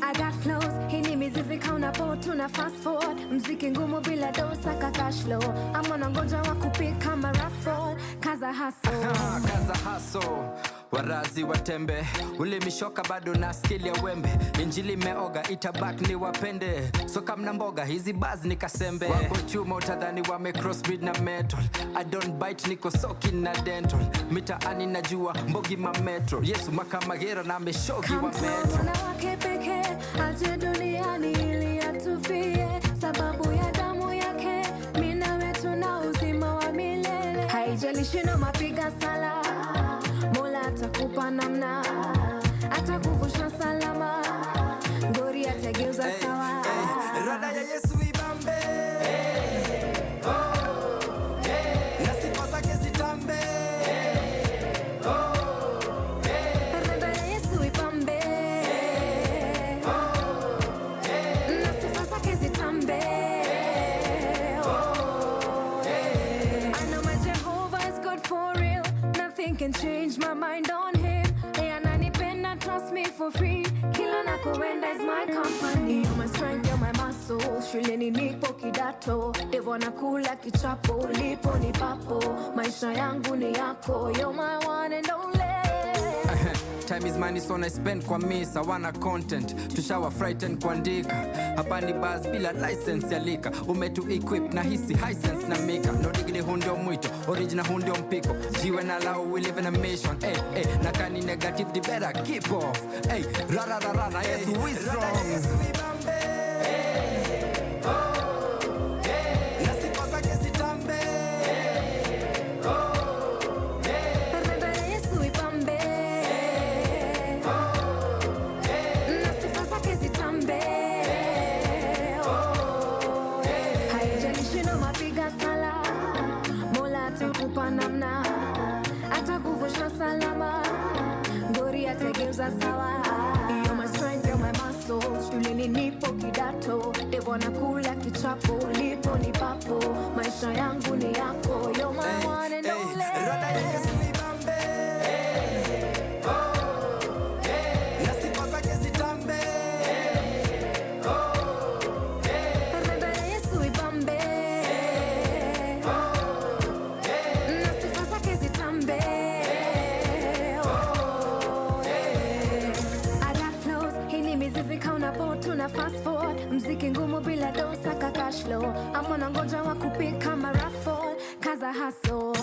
I got flows, hii ni mizizi kauna po tuna fast forward. Mziki ngumu bila dosa ka cash flow. I'm on a ngoja wa kupika marafo. Kaza hustle Kaza hustle Warazi watembe ulimishoka bado na skill ya wembe. Injili meoga itabak ni wapende. So kamna mboga hizi buzz ni kasembe. Wako chuma utadhani wame crossbreed na metal. I don't bite niko soki na dental. Mitaani najua mbogi ma metro. Yesu makamagera na meshogi wa metro. Kamtu wake peke aje duniani ili atufie. Sababu ya damu yake mina wetu na uzima wa milele. Haijalishi na mapiga sala, Mola atakupa namna, atakuvusha salama, ngori atageuza sawa. Rada ya Yesu ibambe, na sifa zake zitambe. Rada ya Yesu ibambe, na sifa zake zitambe. I know my Jehovah is good for real. Nothing can change my mind on him. Ananipenda, trust me for free. Kila nakoenda is my company. You're my strength, you're my muscle. Shuleni nipo kidato, devo nakula kichapo. Lipo ni papo, maisha yangu ni yako. You're my one and only. Time is money so I spend kwa misa. Wana content, tushawa frightened kuandika. Hapa ni buzz bila license ya lika. Umetu equip na hisi high sense na mika. No digni hundio mwito, original hundio mpiko. Jiwe na lao we live in a mission. Nakani negative di better keep off. Rara na Yesu is strong. Namna atakuvusha salama, ngori atageuza sawa. You're my strength, you're my muscle. Shuleni nipo kidato, devo nakula kichapo. Lipo ni papo, maisha yangu ni yako. You're my one and only. Rada ya Yesu ibambe, na sifa zake zitambe. Rada ya Yesu ibambe, tuna fast forward. Mziki ngumu bila dosa ka cash flow. I'm on a ngoja wa kupika marafo. Kaza hustle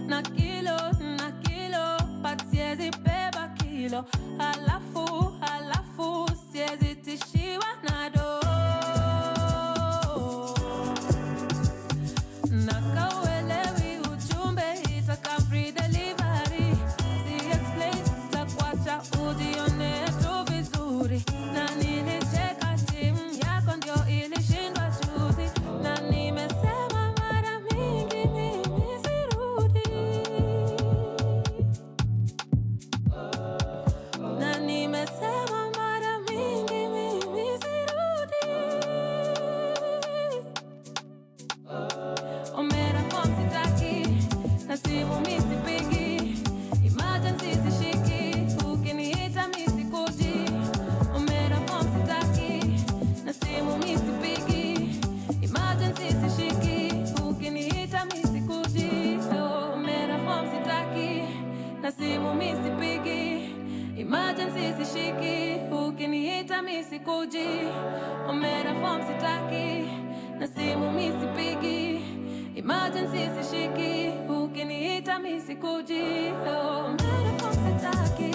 na kilo but siezi beba kilo. Halafu siezi tishiwa na do. Nakauelewi ujumbe itaka free delivery. Si explain takwacha ujione tu vizuri. Na nilicheka timu yako ndio ilishindwa juzi. Na nimesema mara mingi mimi sirudi. Na simu misipigi, emergency sishiki, ukiniita misikuji, omera form sitaki, na simu misipigi, emergency sishiki, ukiniita misikuji, omera form sitaki,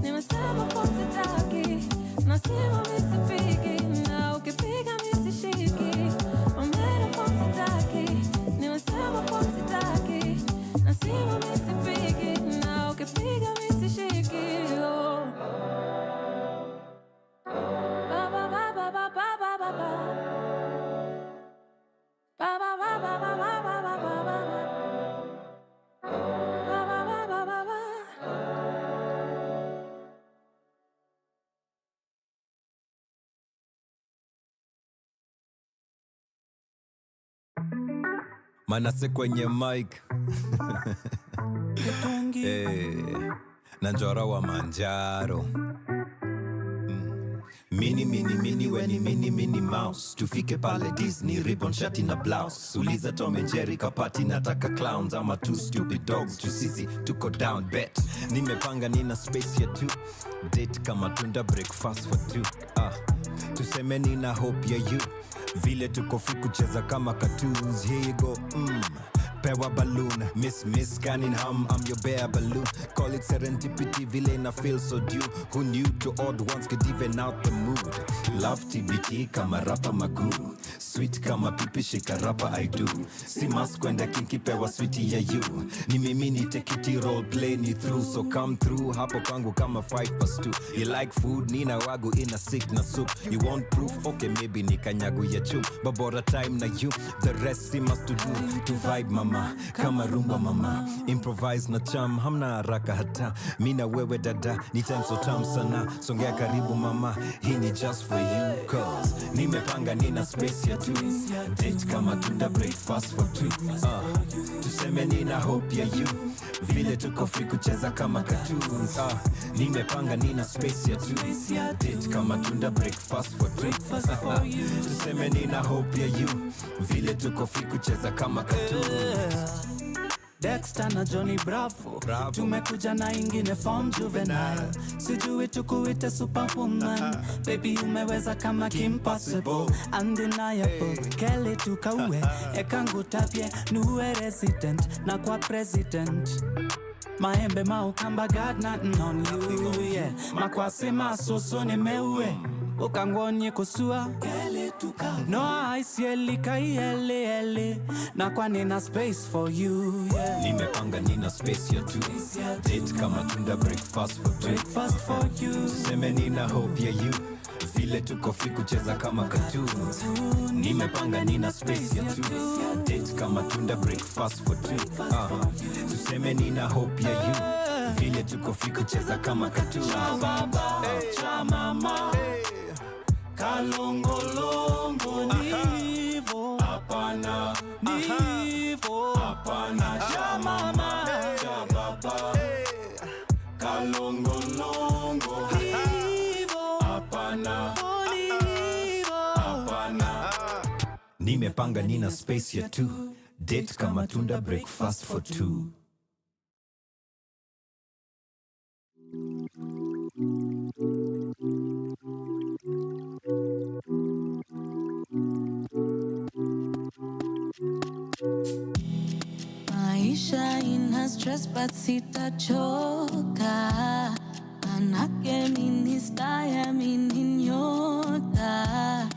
nimesema form sitaki, na simu misipigi, na ukipiga misishiki, omera form sitaki, nimesema form sitaki, na simu misipigi, na ukipiga misishiki, ba ba ba ba ba ba ba ba ba. Ba ba ba ba ba ba ba ba ba ba. Ba ba ba ba ba ba. Manase kwenye mic. Na Njora wa Manjaro. Mini weni mini mouse. Tufike pale Disney, ribbon shati na blouse. Uliza Tom and Jerry kapati nataka clowns. Ama two stupid dogs, sisi tuko down bet. Nimepanga nina space ya two. Date kama tunda, breakfast for two. Tuseme nina hope ya you. Vile tuko free kucheza kama cartoons. Here you go, Pewa balloon, miss Cunningham, I'm your bare balloon. Call it serendipity, villain I feel so due. Who knew to odd ones could even out the mood. Love TBT kama rapa magoo. Sweet kama pipi shika rapa I do. Si mask kwenda kinki pewa sweetie ya you. Ni mimi ni tekiti role play ni through. So come through, hapo kwangu kama 5+2. You like food, nina wagu ina sick na soup. You want proof, okay maybe ni kanyagu ya chum. Babora time na you, the rest si must to do. To vibe mama, kama rumba mama. Improvise na cham, hamna haraka hata. Mina wewe dada, ni time so tam sana. Songea karibu mama, hii ni just for you. Cause nimepanga nina space ya two. Date kama tunda, breakfast for two. Tuseme nina hope ya you. Vile tuko free kucheza kama cartoons. Nimepanga nina space ya two. Date kama tunda, breakfast for two. Tuseme nina hope ya you. Vile tuko free kucheza kama cartoons. Dexter na Johnny Bravo. Tumekuja na ingine form juvenile. Sijui tukuite superwoman. Baby umeweza kama Kim Possible. Undeniable, Kelly tukaue. Ekangu tapie, nuwe resident. Na kwa president Maembe maukamba God nothing on you, yeah. Makwasi masoso ni mewe. Ukangonye kusua no aisieli kaiele. Na kwa nina space for you, yeah. Nimepanga nina space ya two. Date kama tunda, breakfast for you. Tuseme nina hope ya you. Vile tuko free kucheza kama cartoons. Nimepanga nina space ya two. Date kama tunda, breakfast for two. Tuseme nina hope ya you. Vile tuko free kucheza kama cartoons. Cha mama Kalongolongo nivo Apana nivo Apana cha mama cha baba Kalongolongo nivo Apana nivo Apana. Nimepanga nina space ya two. Date kama tunda, breakfast for two. Maisha ina stress but sitachoka. Manake mimi staya mimi nyota.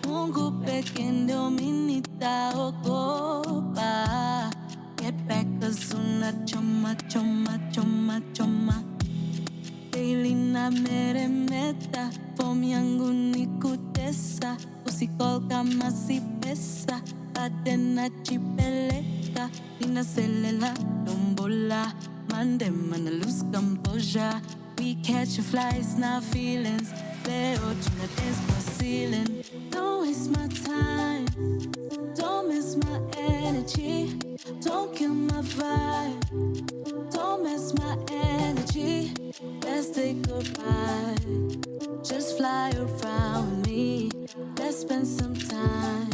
Mungu peke ndio mimi nitaogopa. Get back cause unachoma choma choma choma. Daily na meremeta. Form yangu ni kutesa. Usikol kama si pesa. Bade na chipeleka. Nina selela dombola. Mande mana lose composure. We catch flies, not feelings. Leo tuna dance kwa ceiling. Don't waste my time. Don't miss my energy. Don't kill my vibe. Don't mess my energy. Let's say goodbye. Just fly around with me. Let's spend some time.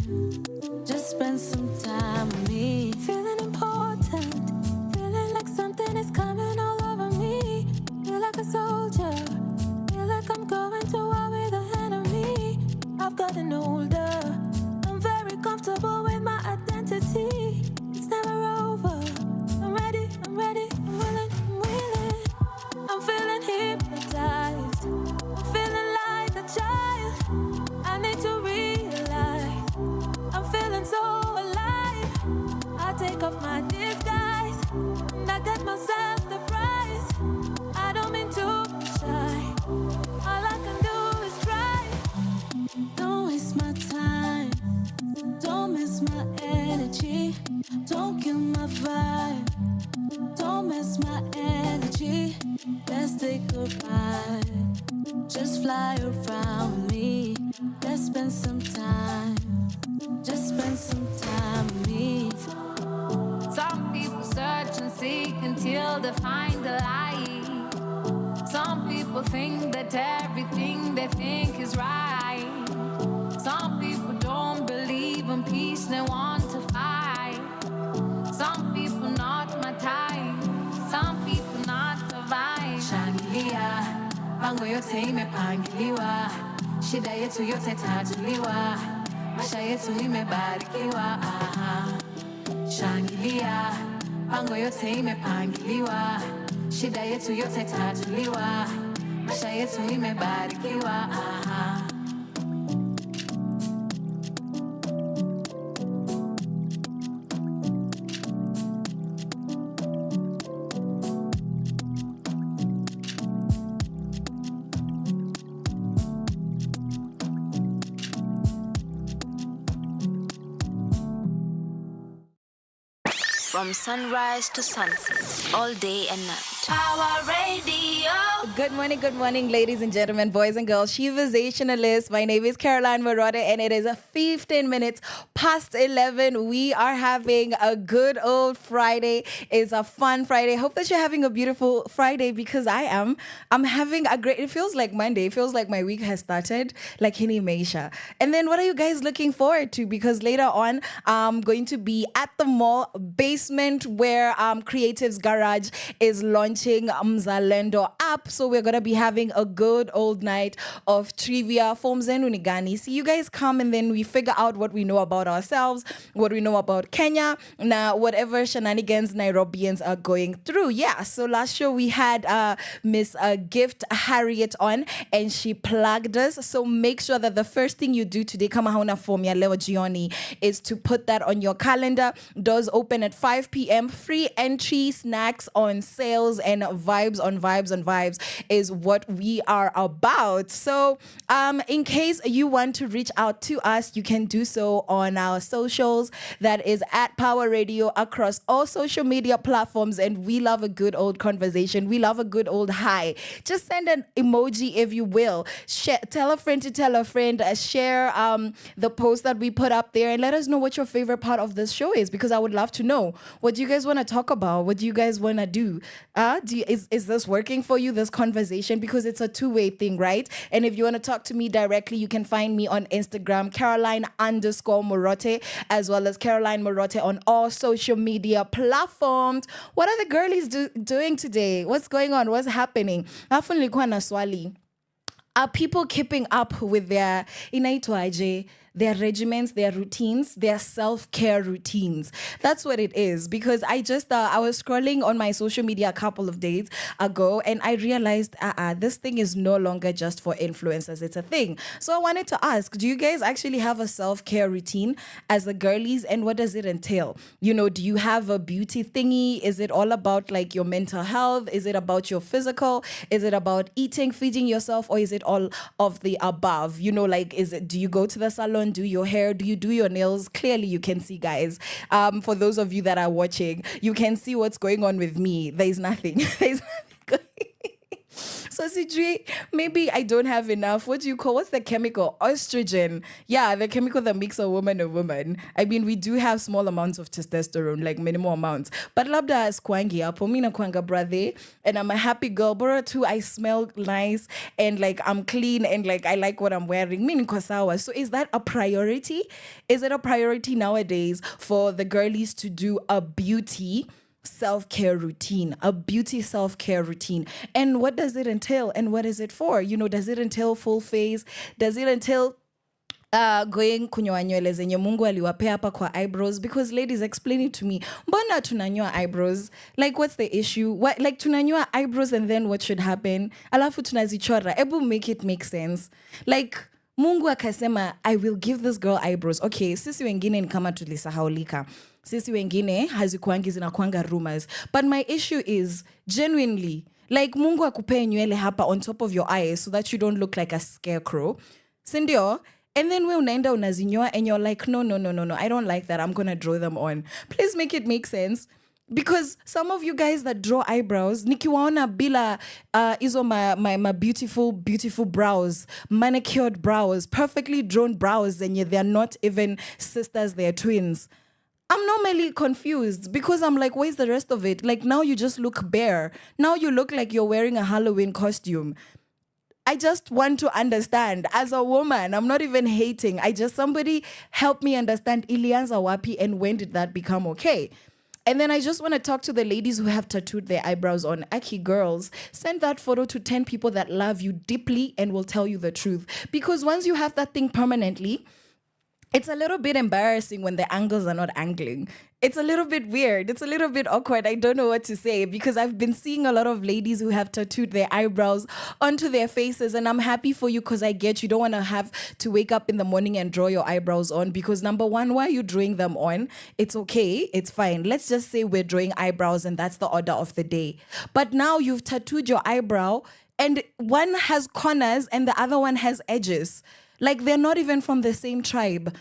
Just spend some time with me. Feeling important. Feeling like something is coming all over me. say goodbye. Just fly around me. Let's spend some time. Just spend some time with me. Some people search and seek until they find the light. Some people think that everything they think is right. Some people don't believe in peace, they want to fight. Some people not my type, some people not the vibe. Shangilia, pango yote imepangiliwa. Shida yetu yote tatuliwa. Maisha yetu imebarikiwa. Shangilia, pango yote imepangiliwa. Shida yetu yote tatuliwa. Maisha yetu imebarikiwa. From sunrise to sunset, all day and night. Our radio. Good morning, ladies and gentlemen, boys and girls, Sheversations. My name is Caroline Murote, and it is 15 minutes past 11. We are having a good old Friday. It's a fun Friday. Hope that you're having a beautiful Friday, because I am. I'm having a great, it feels like Monday. It feels like my week has started, like Hini Meisha. And then what are you guys looking forward to? Because later on, I'm going to be at the mall basement where Creatives Garage is launching Mzalendo app. So we're going to be having a good old night of trivia. Forms and unigani. See, you guys come and then we figure out what we know about ourselves, what we know about Kenya, now whatever shenanigans Nairobians are going through. Yeah, so last show we had Miss Gift Harriet on, and she plugged us. So make sure that the first thing you do today, kama hauna form ya leo jioni, is to put that on your calendar. Doors open at 5 p.m. Free entry, snacks on sales, and vibes on vibes on vibes is what we are about. So in case you want to reach out to us, you can do so on our socials. That is at Power Radio across all social media platforms. And we love a good old conversation. We love a good old hi. Just send an emoji if you will. Tell a friend to tell a friend. Share the post that we put up there, and let us know what your favorite part of this show is, because I would love to know. What do you guys want to talk about? What do you guys want to do? Is this working for you, this conversation? Because it's a two-way thing, right? And if you want to talk to me directly, you can find me on Instagram, Caroline_Murote, as well as Caroline Murote on all social media platforms. What are the girlies doing today? What's going on? What's happening? Alafu nilikuwa na swali. Are people keeping up with their inaitwaje, their regimens, their routines, their self-care routines? That's what it is. Because I just I was scrolling on my social media a couple of days ago, and I realized this thing is no longer just for influencers. It's a thing. So I wanted to ask, do you guys actually have a self-care routine as the girlies, and what does it entail? You know, do you have a beauty thingy? Is it all about like your mental health? Is it about your physical? Is it about eating, feeding yourself, or is it all of the above? You know, like, do you go to the salon, do your hair, do you do your nails? Clearly you can see, guys. For those of you that are watching, you can see what's going on with me. There's nothing. There's nothing going. So Sijui, maybe I don't have enough. What do you call, what's the chemical? Estrogen. Yeah, the chemical that makes a woman a woman. I mean, we do have small amounts of testosterone, like minimal amounts. But labda is kwangi hapo. Mina kwanga brother. And I'm a happy girl. Bora too, I smell nice. And like, I'm clean. And like, I like what I'm wearing. Mini kwa sawa. So is that a priority? Is it a priority nowadays for the girlies to do a beauty self-care routine, a beauty self-care routine? And what does it entail, and what is it for? You know, does it entail full face? Does it entail going kunyoa nywele zenye Mungu aliwapea hapa kwa eyebrows? Because ladies, explain it to me. Mbona tunanyoa eyebrows? Like, what's the issue? What, like, tunanyoa eyebrows and then what should happen? Alafu tunazichora. Ebu make it make sense. Like, Mungu akasema, I will give this girl eyebrows. Okay, sisi wengine ni kama tulisahaulika. Sisi wengine hazikuangi zinakuanga rumors. But my issue is, genuinely, like, Mungu akupee nywele hapa on top of your eyes so that you don't look like a scarecrow. Sindio? And then we unaenda unazinyoa and you're like, no, I don't like that. I'm going to draw them on. Please make it make sense. Because some of you guys that draw eyebrows, nikiwaona bila izo my beautiful brows, manicured brows, perfectly drawn brows, and yet they're not even sisters, they're twins. I'm normally confused because I'm like, where's the rest of it? Like, now you just look bare. Now you look like you're wearing a Halloween costume. I just want to understand as a woman. I'm not even hating. Somebody help me understand Ilianza Wapi and when did that become okay? And then I just want to talk to the ladies who have tattooed their eyebrows on. Aki girls, send that photo to 10 people that love you deeply and will tell you the truth. Because once you have that thing permanently, it's a little bit embarrassing when the angles are not angling. It's a little bit weird. It's a little bit awkward. I don't know what to say because I've been seeing a lot of ladies who have tattooed their eyebrows onto their faces, and I'm happy for you because I get you don't want to have to wake up in the morning and draw your eyebrows on because number one, why are you drawing them on? It's okay. It's fine. Let's just say we're drawing eyebrows and that's the order of the day. But now you've tattooed your eyebrow and one has corners and the other one has edges. Like they're not even from the same tribe.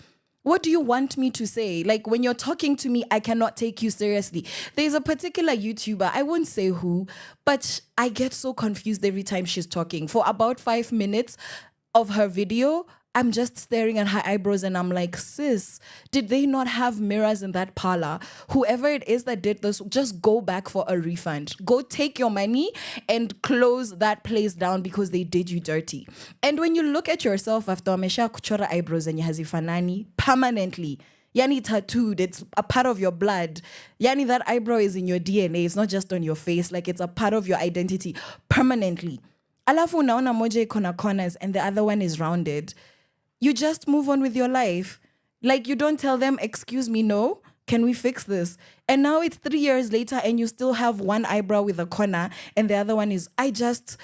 What do you want me to say? Like when you're talking to me, I cannot take you seriously. There's a particular YouTuber, I won't say who, but I get so confused every time she's talking. For about 5 minutes of her video, I'm just staring at her eyebrows and I'm like, sis, did they not have mirrors in that parlor? Whoever it is that did this, just go back for a refund. Go take your money and close that place down because they did you dirty. And when you look at yourself after amesha kuchora eyebrows and hazifanani permanently, yani tattooed, it's a part of your blood. Yani that eyebrow is in your DNA. It's not just on your face. Like it's a part of your identity permanently. Alafu unaona moja iko na corners and the other one is rounded. You just move on with your life. Like you don't tell them, excuse me, no, can we fix this? And now it's 3 years later and you still have one eyebrow with a corner and the other one is, akituache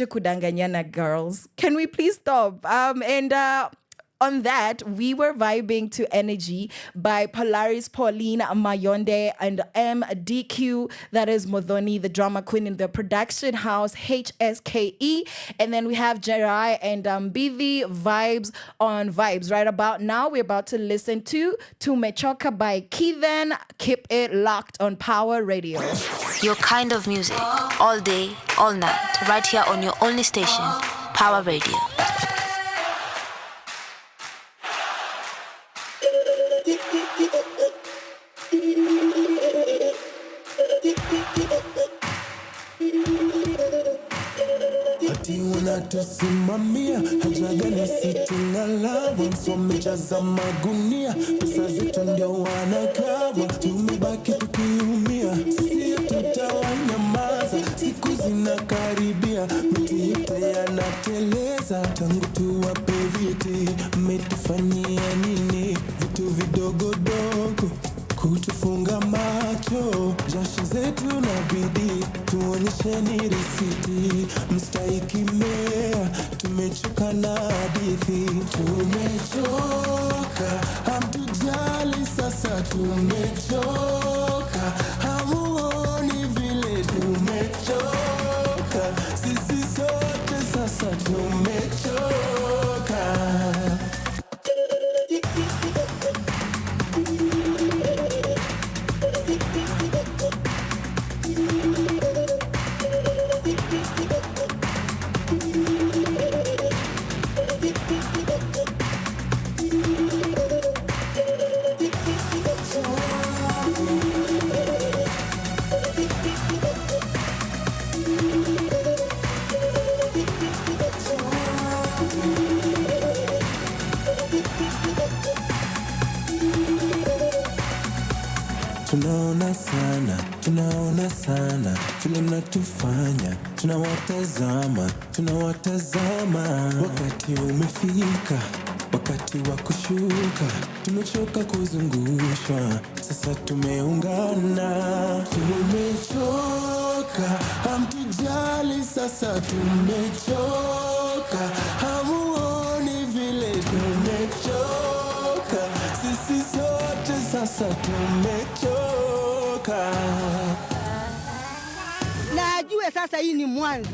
kudanganyana, girls. Can we please stop? On that, we were vibing to Energy by Polaris, Pauline, Mayonde, and MDQ. That is Muthoni, the drama queen in the production house, HSKE. And then we have Jerai and BV Vibes on Vibes. Right about now, we're about to listen to Tumechoka by Keithan. Keep it locked on Power Radio. Your kind of music, all day, all night, right here on your only station, Power Radio. Ati wanatusimamia haja gani situnalawa wamejaza magunia pesa zetu ndio wanakawa tumebaki tukiumia sisi tutawanyamaza siku zinakaribia miti yote yanateleza tangu tuwape viti mmetufanyia nini vitu vidogo dogo kutufunga macho jasho zetu na bidii tuonyesheni risiti mstahiki mea tumechoka na hadithi tumechoka hamtujali sasa tumechoka hamuoni vile tumechoka sisi sote sasa tumechoka. Tunaona sana vile mnatufanya tunawatazama wakati umefika wakati wa kushuka tumechoka kuzungushwa sasa tumeungana tumechoka hamtujali sasa tumechoka hamuoni vile tumechoka sisi sote sasa tumechoka. Na ajue sasa hii ni mwanzo.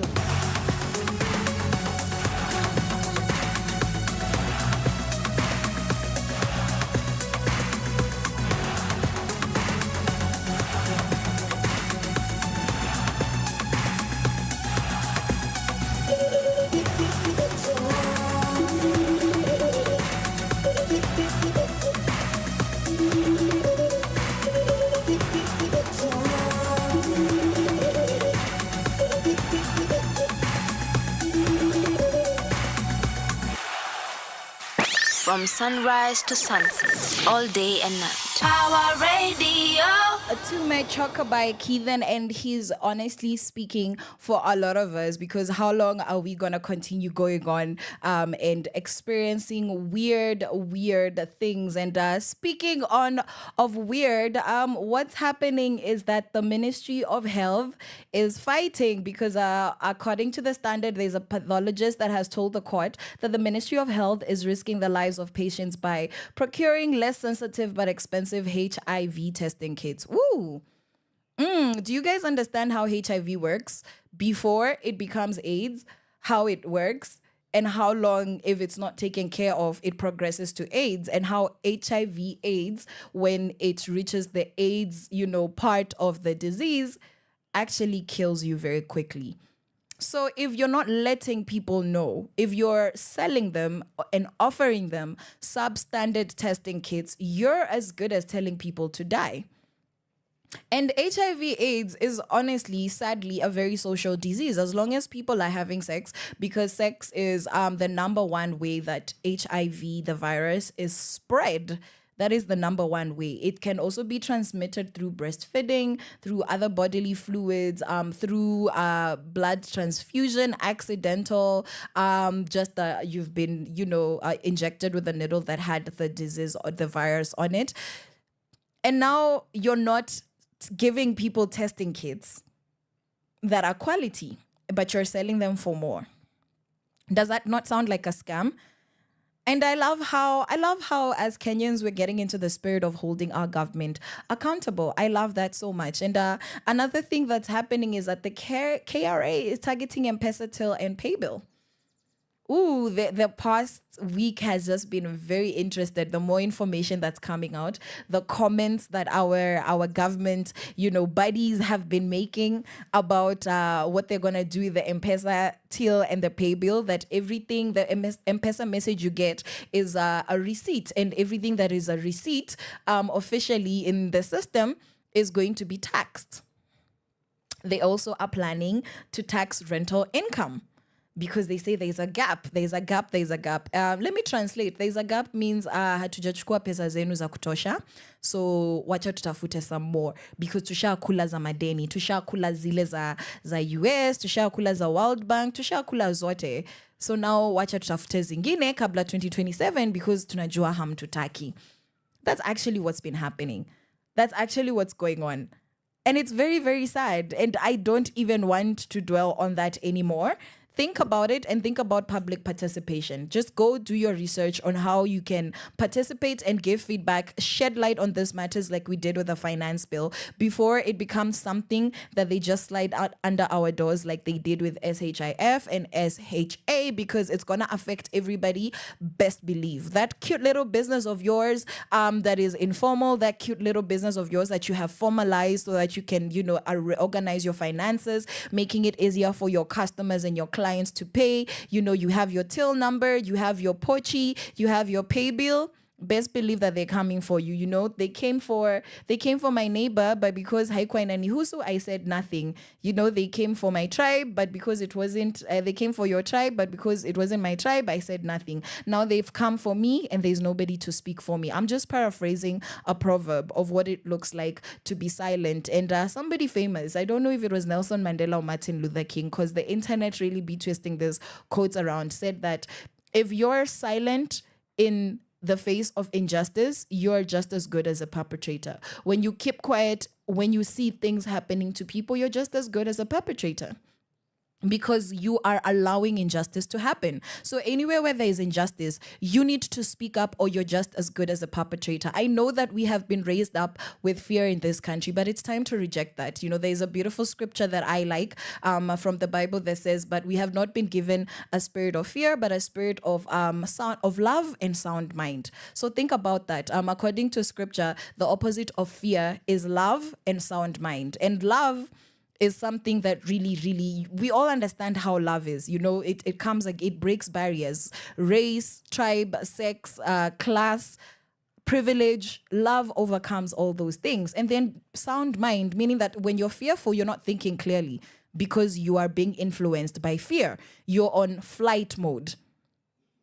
From sunrise to sunset, all day and night. Power Radio. To my Chokabai Keithan, and he's honestly speaking for a lot of us, because how long are we gonna continue going on and experiencing weird things? And speaking of weird, what's happening is that the Ministry of Health is fighting because according to the Standard, there's a pathologist that has told the court that the Ministry of Health is risking the lives of patients by procuring less sensitive but expensive HIV testing kits. Ooh. Do you guys understand how HIV works before it becomes AIDS, how it works, and how long, if it's not taken care of, it progresses to AIDS, and how HIV AIDS, when it reaches the AIDS, part of the disease, actually kills you very quickly. So if you're not letting people know, if you're selling them and offering them substandard testing kits, you're as good as telling people to die. And HIV AIDS is honestly, sadly, a very social disease as long as people are having sex, because sex is the number one way that HIV, the virus, is spread. That is the number one way. It can also be transmitted through breastfeeding, through other bodily fluids, through blood transfusion, accidental, you've been, injected with a needle that had the disease or the virus on it. And now you're not giving people testing kits that are quality, but you're selling them for more. Does that not sound like a scam? And I love how as Kenyans we're getting into the spirit of holding our government accountable. I love that so much. And another thing that's happening is that the KRA is targeting M-Pesa Till and Paybill. Ooh, the past week has just been very interested. The more information that's coming out, the comments that our government, buddies have been making about what they're gonna do with the M-Pesa Till and the pay bill. That everything the M-Pesa message you get is a receipt, and everything that is a receipt officially in the system is going to be taxed. They also are planning to tax rental income, because they say there's a gap. Let me translate. There's a gap means hatujachukua pesa zenu za kutosha, so wacha tutafute some more, because tushakula za madeni, tushakula zile za US, tushakula za World Bank, tushakula zote. So now wacha tutafute zingine kabla 2027, because tunajua hamtutaki. That's actually what's been happening. That's actually what's going on. And it's very, very sad. And I don't even want to dwell on that anymore. Think about it and think about public participation. Just go do your research on how you can participate and give feedback, shed light on these matters like we did with the finance bill, before it becomes something that they just slide out under our doors like they did with SHIF and SHA, because it's going to affect everybody. Best believe. That cute little business of yours that is informal, that cute little business of yours that you have formalized so that you can, reorganize your finances, making it easier for your customers and your clients to pay. You have your till number, you have your pochi, you have your pay bill. Best believe that they're coming for you. They came for my neighbor, but because haikuwa inanihusu, I said nothing. They came for my tribe, but because it wasn't, they came for your tribe, but because it wasn't my tribe, I said nothing. Now they've come for me and there's nobody to speak for me. I'm just paraphrasing a proverb of what it looks like to be silent. And somebody famous, I don't know if it was Nelson Mandela or Martin Luther King, because the internet really be twisting these quotes around, said that if you're silent in the face of injustice, you're just as good as a perpetrator. When you keep quiet, when you see things happening to people, you're just as good as a perpetrator, because you are allowing injustice to happen. So anywhere where there is injustice, you need to speak up, or you're just as good as a perpetrator. I know that we have been raised up with fear in this country, but it's time to reject that. There's a beautiful scripture that I like from the Bible that says, but we have not been given a spirit of fear, but a spirit of love and sound mind. So think about that. According to scripture, the opposite of fear is love and sound mind. And love is something that really, we all understand how love is. It comes, like, it breaks barriers, race, tribe, sex, class, privilege. Love overcomes all those things. And then sound mind, meaning that when you're fearful, you're not thinking clearly, because you are being influenced by fear. You're on flight mode.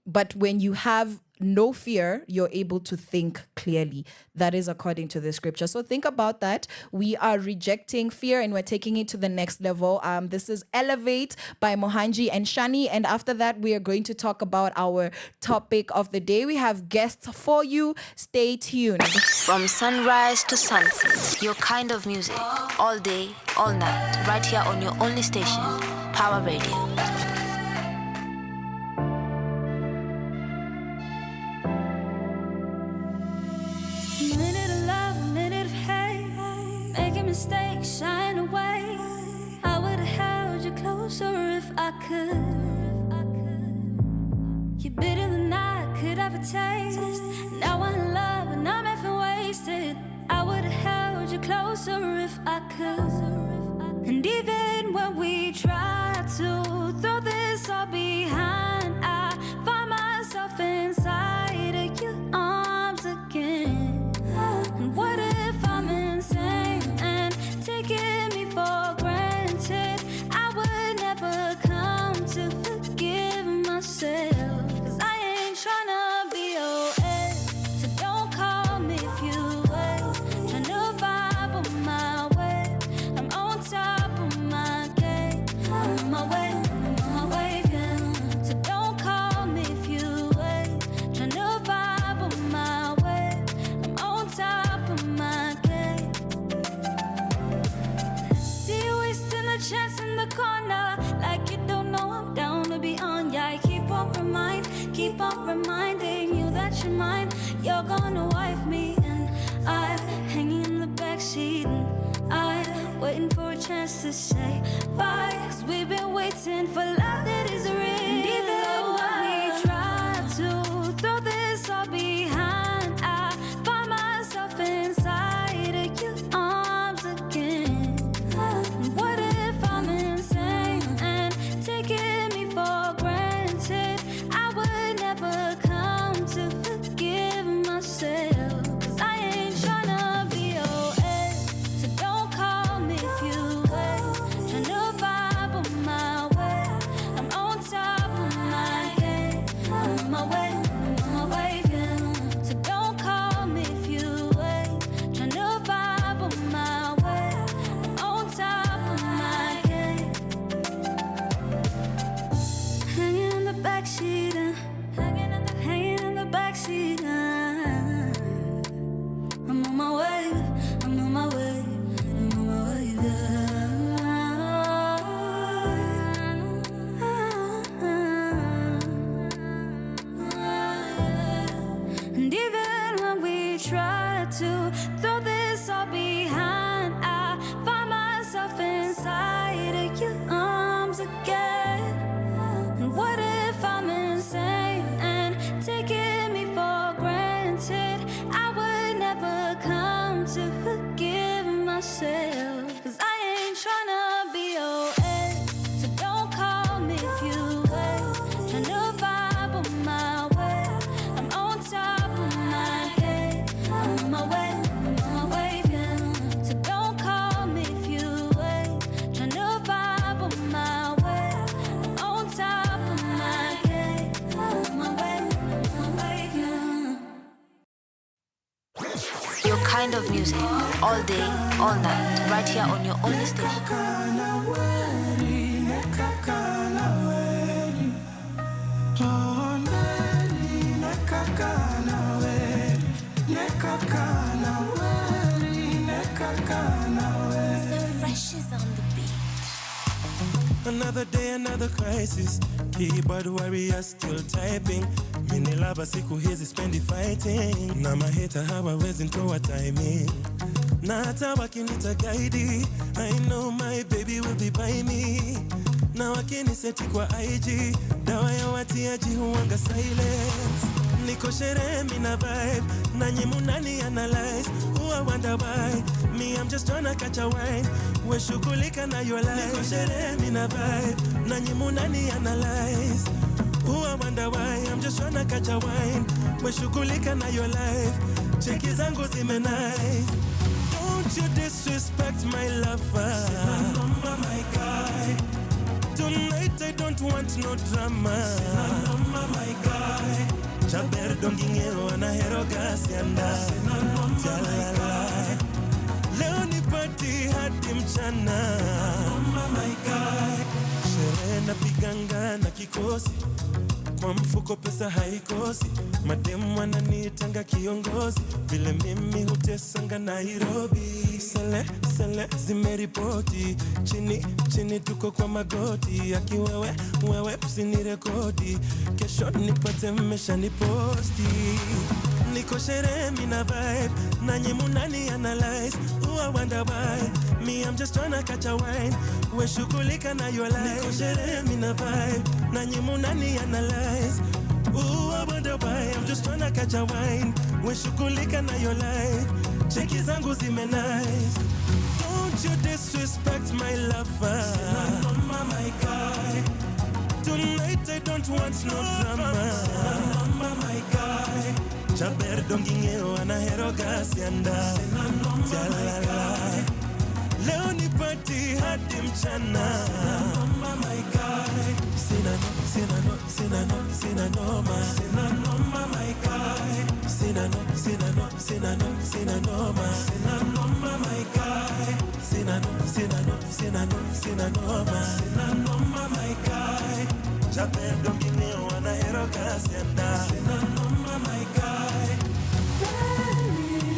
But when you have no fear, you're able to think clearly. That is according to the scripture. So think about that. We are rejecting fear and we're taking it to the next level. This is Elevate by Mohanji and Shani. And after that, we are going to talk about our topic of the day. We have guests for you. Stay tuned. From sunrise to sunset, your kind of music, all day, all night, right here on your only station, Power Radio. Mistakes shine away. I would have held you closer if I could. You're bitter than I could ever taste. Now I'm in love and I'm effing wasted. I would have held you closer if I could. And even when we try to throw this all behind, I find myself inside of your arms again. And what if I'm insane? Taking me for granted, I would never come to forgive myself. 'Cause I ain't tryna be your ex, so don't call me if you wait. Tryna vibe on my way, I'm on top of my game. I'm on my way, yeah. So don't call me if you wait. Tryna vibe on my way, I'm on top of my game. Chance in the corner, like you don't know I'm down to be on. Yeah, I keep on reminding you that you're mine. You're gonna wife me, and I'm hanging in the backseat, and I'm waiting for a chance to say bye. 'Cause we've been waiting for love that is real. And even when we try to throw this all behind, I find myself inside of your arms again. What if I'm insane and taking me for granted? I would never come to forgive myself. 'Cause I ain't tryna be your ex, so don't call me if you wait. Tryna vibe on my way, I'm on top of my game. I'm on my way, yeah. So don't call me if you wait. Tryna vibe on my way, I'm on top of my game. Hanging in the backseat, hanging in the backseat. I'm on my way, I'm on my way, I'm on my way, And even when we try to throw this all behind, I find myself inside of your arms again. And what if I'm insane and taking me for granted? I would never come to forgive myself. 'Cause I ain't tryna be your ex, so don't call me if you wait. Tryna vibe on my way, I'm on top of my game. I'm on my way, yeah. So don't call me if you wait. Tryna vibe on my way, I'm on top of my game. I'm on my way, yeah. Your kind of music, all day, all night, right here on your only station. Another day, another crisis. Keyboard warrior still typing. Mini lava siku hizi spendi fighting. Na maheta hawawezi ntoa timing. Na hata wakinita guide, I know my baby will be by me. Na wakiniseti kwa IG, dawa ya watiaji huwanga silence. Niko sherehe mina vibe, nanyi munani analyze. Who I wonder why, me I'm just tryna catch a wine. We shughulika na your life. Niko sherehe mina vibe, nanyi munani analyze. Who I wonder why, I'm just tryna catch a wine. We shughulika na your life. Cheki zangu zimenai. Don't you disrespect my lover. Say my number, my guy. Tonight I don't want no drama. Sinanoma, my guy. Chaber dongingero anahero gasianda. Sinanoma, leo ni party hadi mchana. Sinanoma, my guy. Sherehe na piganga na kikosi. Kwa mfuko pesa haikosi. Mademu wananiitanga kiongozi. Vile mimi hutesanga Nairobi. Sele zimeripoti. Chini tuko kwa magoti. Aki wewe usinirekodi. Kesho nipate mmesha niposti. Niko sherehe mina vibe. Nanyi munani analyze. I wonder why. Me I'm just tryna catch a wine. We shughulika na your life. Niko sherehe mina vibe. Nanyi munani analyze. I wonder why. I'm just tryna catch a wine. We shughulika na your life. Cheki zangu zime nice. Don't you disrespect my lover. Sinanoma, my guy. Tonight I don't want no drama. Sinanoma, my guy. Chaber dongingero anahero gasianda. Sinanoma, my guy. Leo ni party hadi mchana. Sinanoma, my guy. Sinanoma, Sinanoma, my guy. Sinanoma, Sinanoma, my guy. Sinanoma, my guy. Chaber dongingero anahero gasianda. Sinanoma, my guy.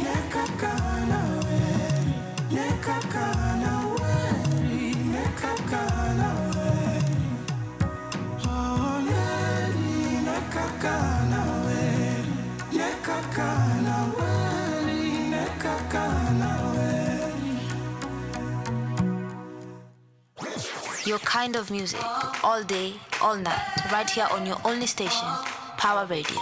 Nekakana weri, nekakana weri, nekakana weri. Oh, weri, nekakana weri, nekakana weri, nekakana weri. Your kind of music, all day, all night, right here on your only station, Power Radio.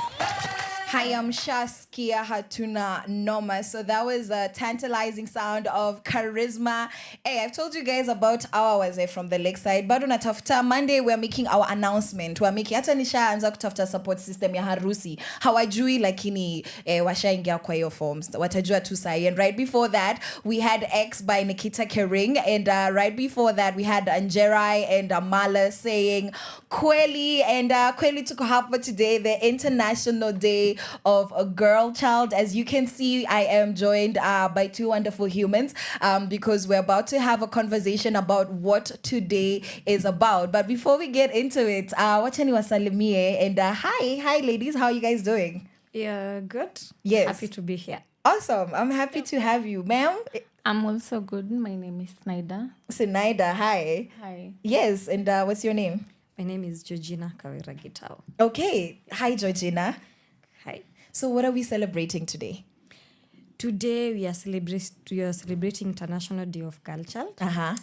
Hi, I'm Shaskia Hatuna Noma. So that was a tantalizing sound of Charisma. Hey, I've told you guys about our waze from the lakeside. Bado natafuta Monday, we're making our announcement. We're making hata nishaanza kutafuta support system ya harusi. Hawajui lakini washaingia kwa hiyo forms. Watajua tu sahi. And right before that, we had X by Nikita Kering. And right before that, we had Anjerai and Amala saying Kweli. And Kweli tuko hapa today, the International Day of a Girl Child. As you can see, I am joined by two wonderful humans because we're about to have a conversation about what today is about. But before we get into it, wachani wasalimie and hi ladies, how are you guys doing? Yeah, good. Yes. Happy to be here. Awesome. I'm happy to have you, ma'am. I'm also good. My name is Sinaida. Sinaida, hi. Hi. Yes, and what's your name? My name is Georgina Kawira. Okay. Hi, Georgina. Hi. So what are we celebrating today? Today we are celebrating International Day of Girl Child.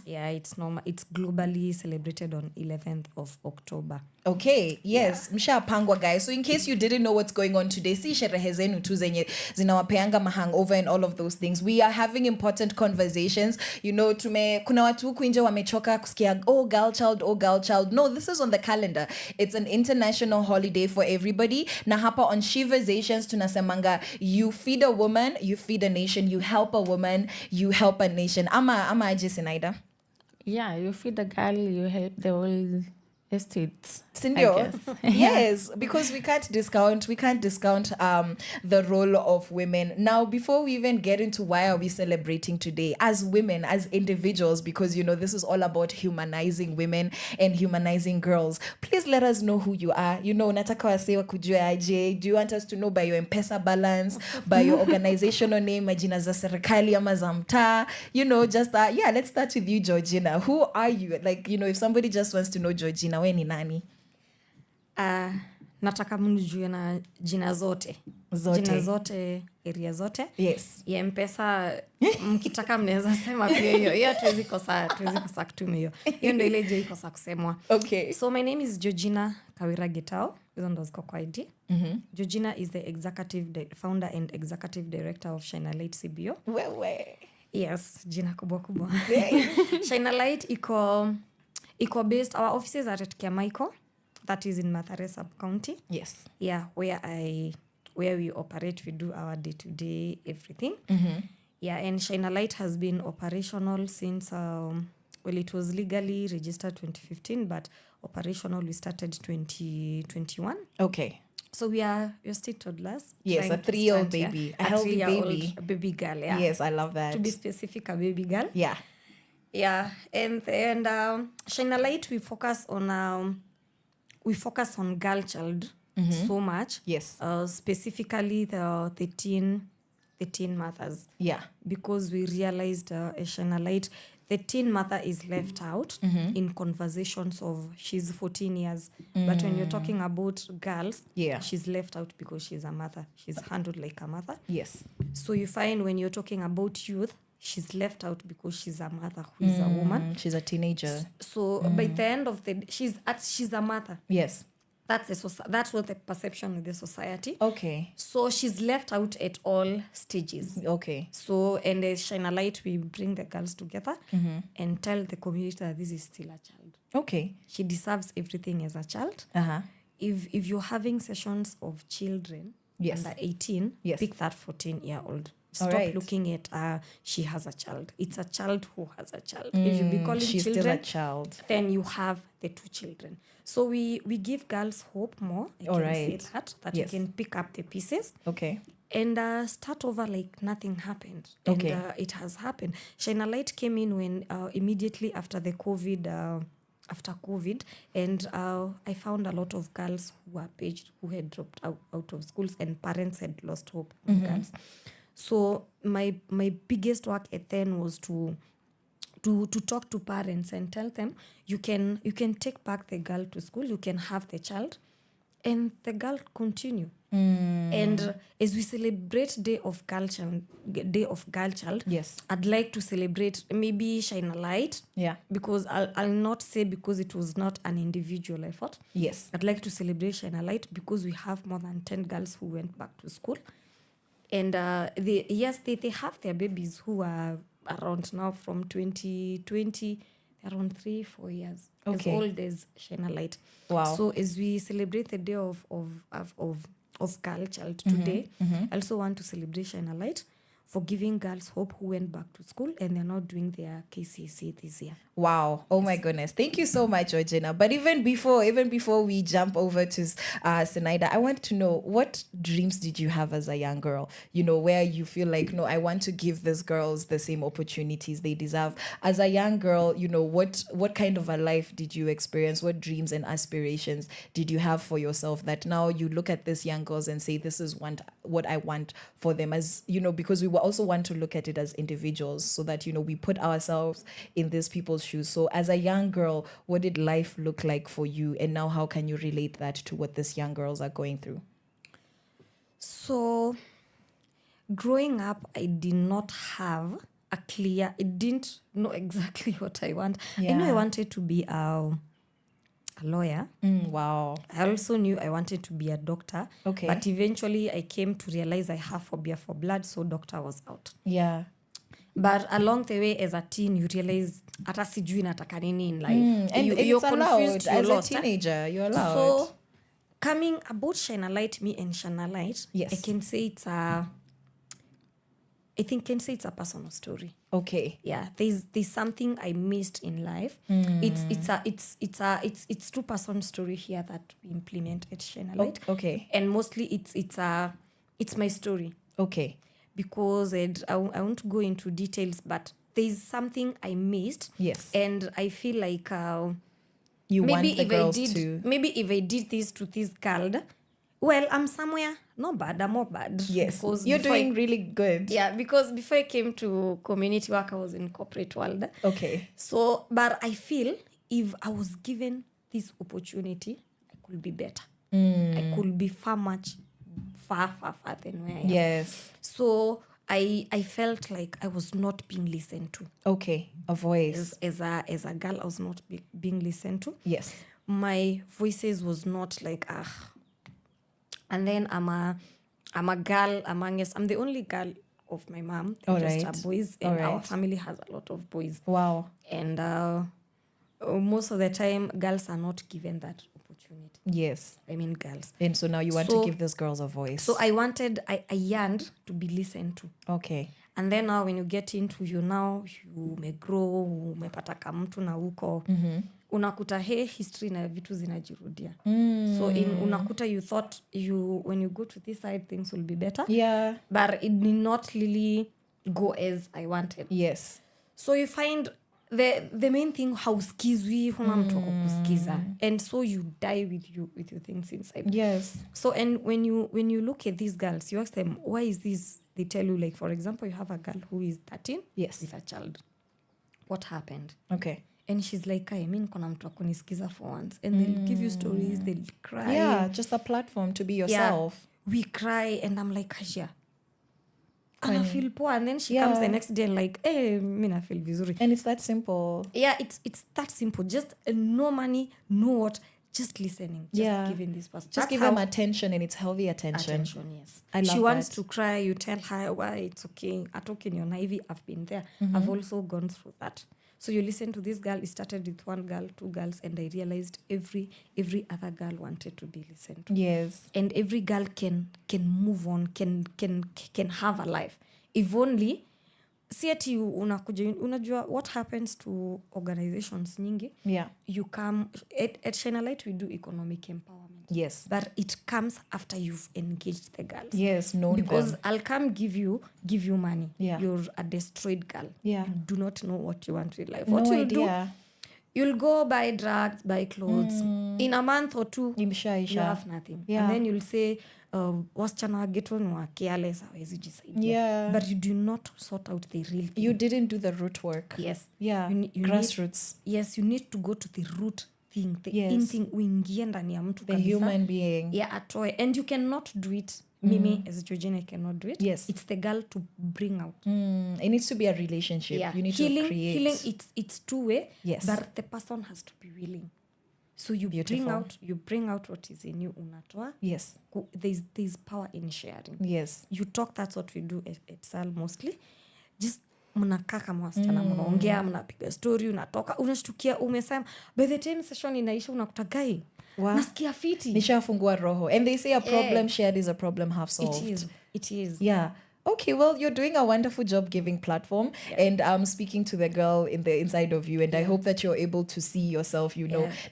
Yeah, it's normal. It's globally celebrated on 11th of October. Okay, yes. Mshapangwa, guys. So in case you didn't know what's going on today, si sherehe zenu tu zenye zinawapeanga mahangover and all of those things. We are having important conversations. You know, kuna watu huku nje wamechoka kusikia, oh girl child. No, this is on the calendar. It's an international holiday for everybody. Na hapa on Sheversations tunasemanga, you feed a woman, you feed a nation. You help a woman, you help a nation. Ama aje Sinaida? Yeah, you feed a girl, you help the whole estates. Sindio? Yes, because we can't discount the role of women. Now, before we even get into why are we celebrating today as women, as individuals, because you know this is all about humanizing women and humanizing girls. Please let us know who you are. You know, nataka wase wakujue aje. Do you want us to know by your M-Pesa balance, by your organizational name, majina za serikali ama za mtaa? You know, just let's start with you, Georgina. Who are you? Like, you know, if somebody just wants to know Georgina, we ni nani? Nataka mnijue na jina zote. Jina zote, area zote. Yes. Ya M-Pesa mkitaka mnaweza sema pia hiyo. Hiyo tuwezi kosa kutumia hiyo. Hiyo ndio ile je iko kosa kusemwa. Okay. So my name is Georgina Kawira. Hizo ndo ziko kwa ID. Georgina is the founder and executive director of Shine a Light CBO. Wewe. Yes, jina kubwa. Shine a Light iko based, our offices are at Kiamaiko. That is in Mathare sub-county. Yes. Yeah, where we operate, we do our day-to-day everything. Yeah, and Shine a Light has been operational since well, it was legally registered 2015, but operational we started 2021. Okay. So you're still toddlers. Yes, trying a to 3-year-old stand, yeah. baby, a A healthy 3-year-old baby. baby girl, yeah. Yes, I love that. To be specific, a baby girl. Yeah. Yeah, and Shine a Light, we focus on girl child so much. Yes. Specifically the teen mothers. Yeah. Because we realized Shine a Light, the teen mother is left out in conversations of she's 14 years. But when you're talking about girls, she's left out because she's a mother. She's handled like a mother. Yes. So you find when you're talking about youth, she's left out because she's a mother who is a woman. She's a teenager. So by the end of the day, she's a mother. Yes. That's what the perception of the society. Okay. So she's left out at all stages. Okay. So, and as Shine a Light, we bring the girls together and tell the community that this is still a child. Okay. She deserves everything as a child. If you're having sessions of children under 18, pick that 14-year-old. Stop looking at she has a child. It's a child who has a child. If you be calling she's children, still a child. then you have the 2 children. So we give girls hope more. I can say that you can pick up the pieces. Okay. And start over like nothing happened. And it has happened. Shine a Light came in when immediately after the COVID, and I found a lot of girls who were paged, who had dropped out of schools, and parents had lost hope on girls. So my biggest work at then was to talk to parents and tell them you can take back the girl to school, you can have the child, and the girl continue. And as we celebrate Day of Girl Child, yes, I'd like to celebrate maybe Shine a Light. Yeah. Because I'll not say because it was not an individual effort. Yes. I'd like to celebrate Shine a Light because we have more than 10 girls who went back to school. And they have their babies who are around now from 2020, around 3-4 years. Okay. As old as Shine a Light. Wow. So as we celebrate the Day of Girl Child today, I also want to celebrate Shine a Light for giving girls hope who went back to school and they're now doing their KCSE this year. Wow. Oh my goodness. Thank you so much, Georgina. But even before we jump over to Sinaida, I want to know, what dreams did you have as a young girl? You know, where you feel like, no, I want to give these girls the same opportunities they deserve. As a young girl, you know, what kind of a life did you experience? What dreams and aspirations did you have for yourself that now you look at these young girls and say, this is what I want for them? As, you know, because we also want to look at it as individuals so that, you know, we put ourselves in these people's shoes. So as a young girl, what did life look like for you? And now how can you relate that to what these young girls are going through? So growing up, I did not have I didn't know exactly what I want. I knew I wanted to be a lawyer. Wow. I also knew I wanted to be a doctor. Okay. But eventually I came to realize I have phobia for blood, so doctor was out. Yeah. But along the way as a teen, you realize hata sijui nataka nini in life. And You're it's allowed. confused, you're As lost, a teenager, you're allowed. So coming about Shine a Light, me and Shine a Light, yes, I can say it's a personal story. Okay. Yeah, there's something I missed in life. It's two person story here that we implement at Shine a Light. Okay. And mostly it's my story. Okay. Because I won't go into details, but there's something I missed. Yes. And I feel like maybe if I did this to this girl, well, I'm somewhere not bad, I'm not bad. Yes, because you're doing really good. Yeah, because before I came to community work, I was in corporate world. Okay. So, but I feel if I was given this opportunity, I could be better. I could be far than where I am. Yes. So I felt like I was not being listened to. Okay, a voice. As a girl, I was not being listened to. Yes. My voices was not like And then I'm a girl amongst. I'm the only girl of my mom. Just are boys, and our family has a lot of boys. Wow. And most of the time, girls are not given that opportunity. Yes. I mean girls. And so now you want to give those girls a voice. So I yearned to be listened to. Okay. And then now when you get into you umegrow, umepata kamtu na huko, unakuta history na vitu zinajirudia. So unakuta you thought when you go to this side things will be better. Yeah. But it did not really go as I wanted. Yes. So you find the main thing hauskizwi, huna mtu wa kukusikiza. And so you die with your things inside. Yes. So and when you look at these girls, you ask them, why is this? They tell you, like, for example, you have a girl who is 13 with a child. What happened? Okay. And she's like, I mean, kuna mtu wa kunisikiza for once. And they'll give you stories, they'll cry. Yeah, just a platform to be yourself. Yeah, we cry, and I'm like, Hasha. And I feel poor. And then she comes the next day and like, hey, I feel vizuri. And it's that simple. Yeah, it's that simple. Just no money, no what, just listening. Just giving this person. Just give them attention, and it's healthy attention. Attention, yes. I love she wants that. to cry, you tell her, why it's okay. Atoke you're naive, I've been there. I've also gone through that. So you listen to this girl, it started with one girl, two girls, and I realized every other girl wanted to be listened to. Yes. And every girl can move on, can have a life. If only, see ati unajua what happens to organizations nyingi. Yeah. You come, at Shine Light we do economic empowerment. Yes. But it comes after you've engaged the girls. Yes, known because them. I'll come give you money. Yeah. You're a destroyed girl. Yeah. You do not know what you want with life. No What you'll idea. do, you'll go buy drugs, buy clothes. In a month or two, Imsha. you have nothing. Yeah. And then you'll say, wasichana wa ghetto ni wa careless, hawezi jisaidia. Yeah. But you do not sort out the real thing. You didn't do the root work. Yes. Yeah. You Grassroots. Yes, you need to go to the root thing, the Yes. in thing, uingie ndani ya mtu The kabisa. human being. Yeah, atoe. And you cannot do it. Mimi as Georgina cannot do it. Yes. It's the girl to bring out. It needs to be a relationship. Yeah. You need healing, to create. Healing, it's two-way. Yes. But the person has to be willing. So you Beautiful. bring out what is in you, unatoa. Yes. There's power in sharing. Yes. You talk, that's what we do at SAL mostly. Just mnakaa kama wasichana, mnaongea, mnapiga story, unatoka, unashtukia umesema. By the time session inaisha unakuta gai. Wow. Nasikia fiti. Nishafungua roho. And they say a problem shared is a problem half solved. It is. Yeah. Okay, well, you're doing a wonderful job giving platform, and I'm speaking to the girl in the inside of you, and I hope that you're able to see yourself,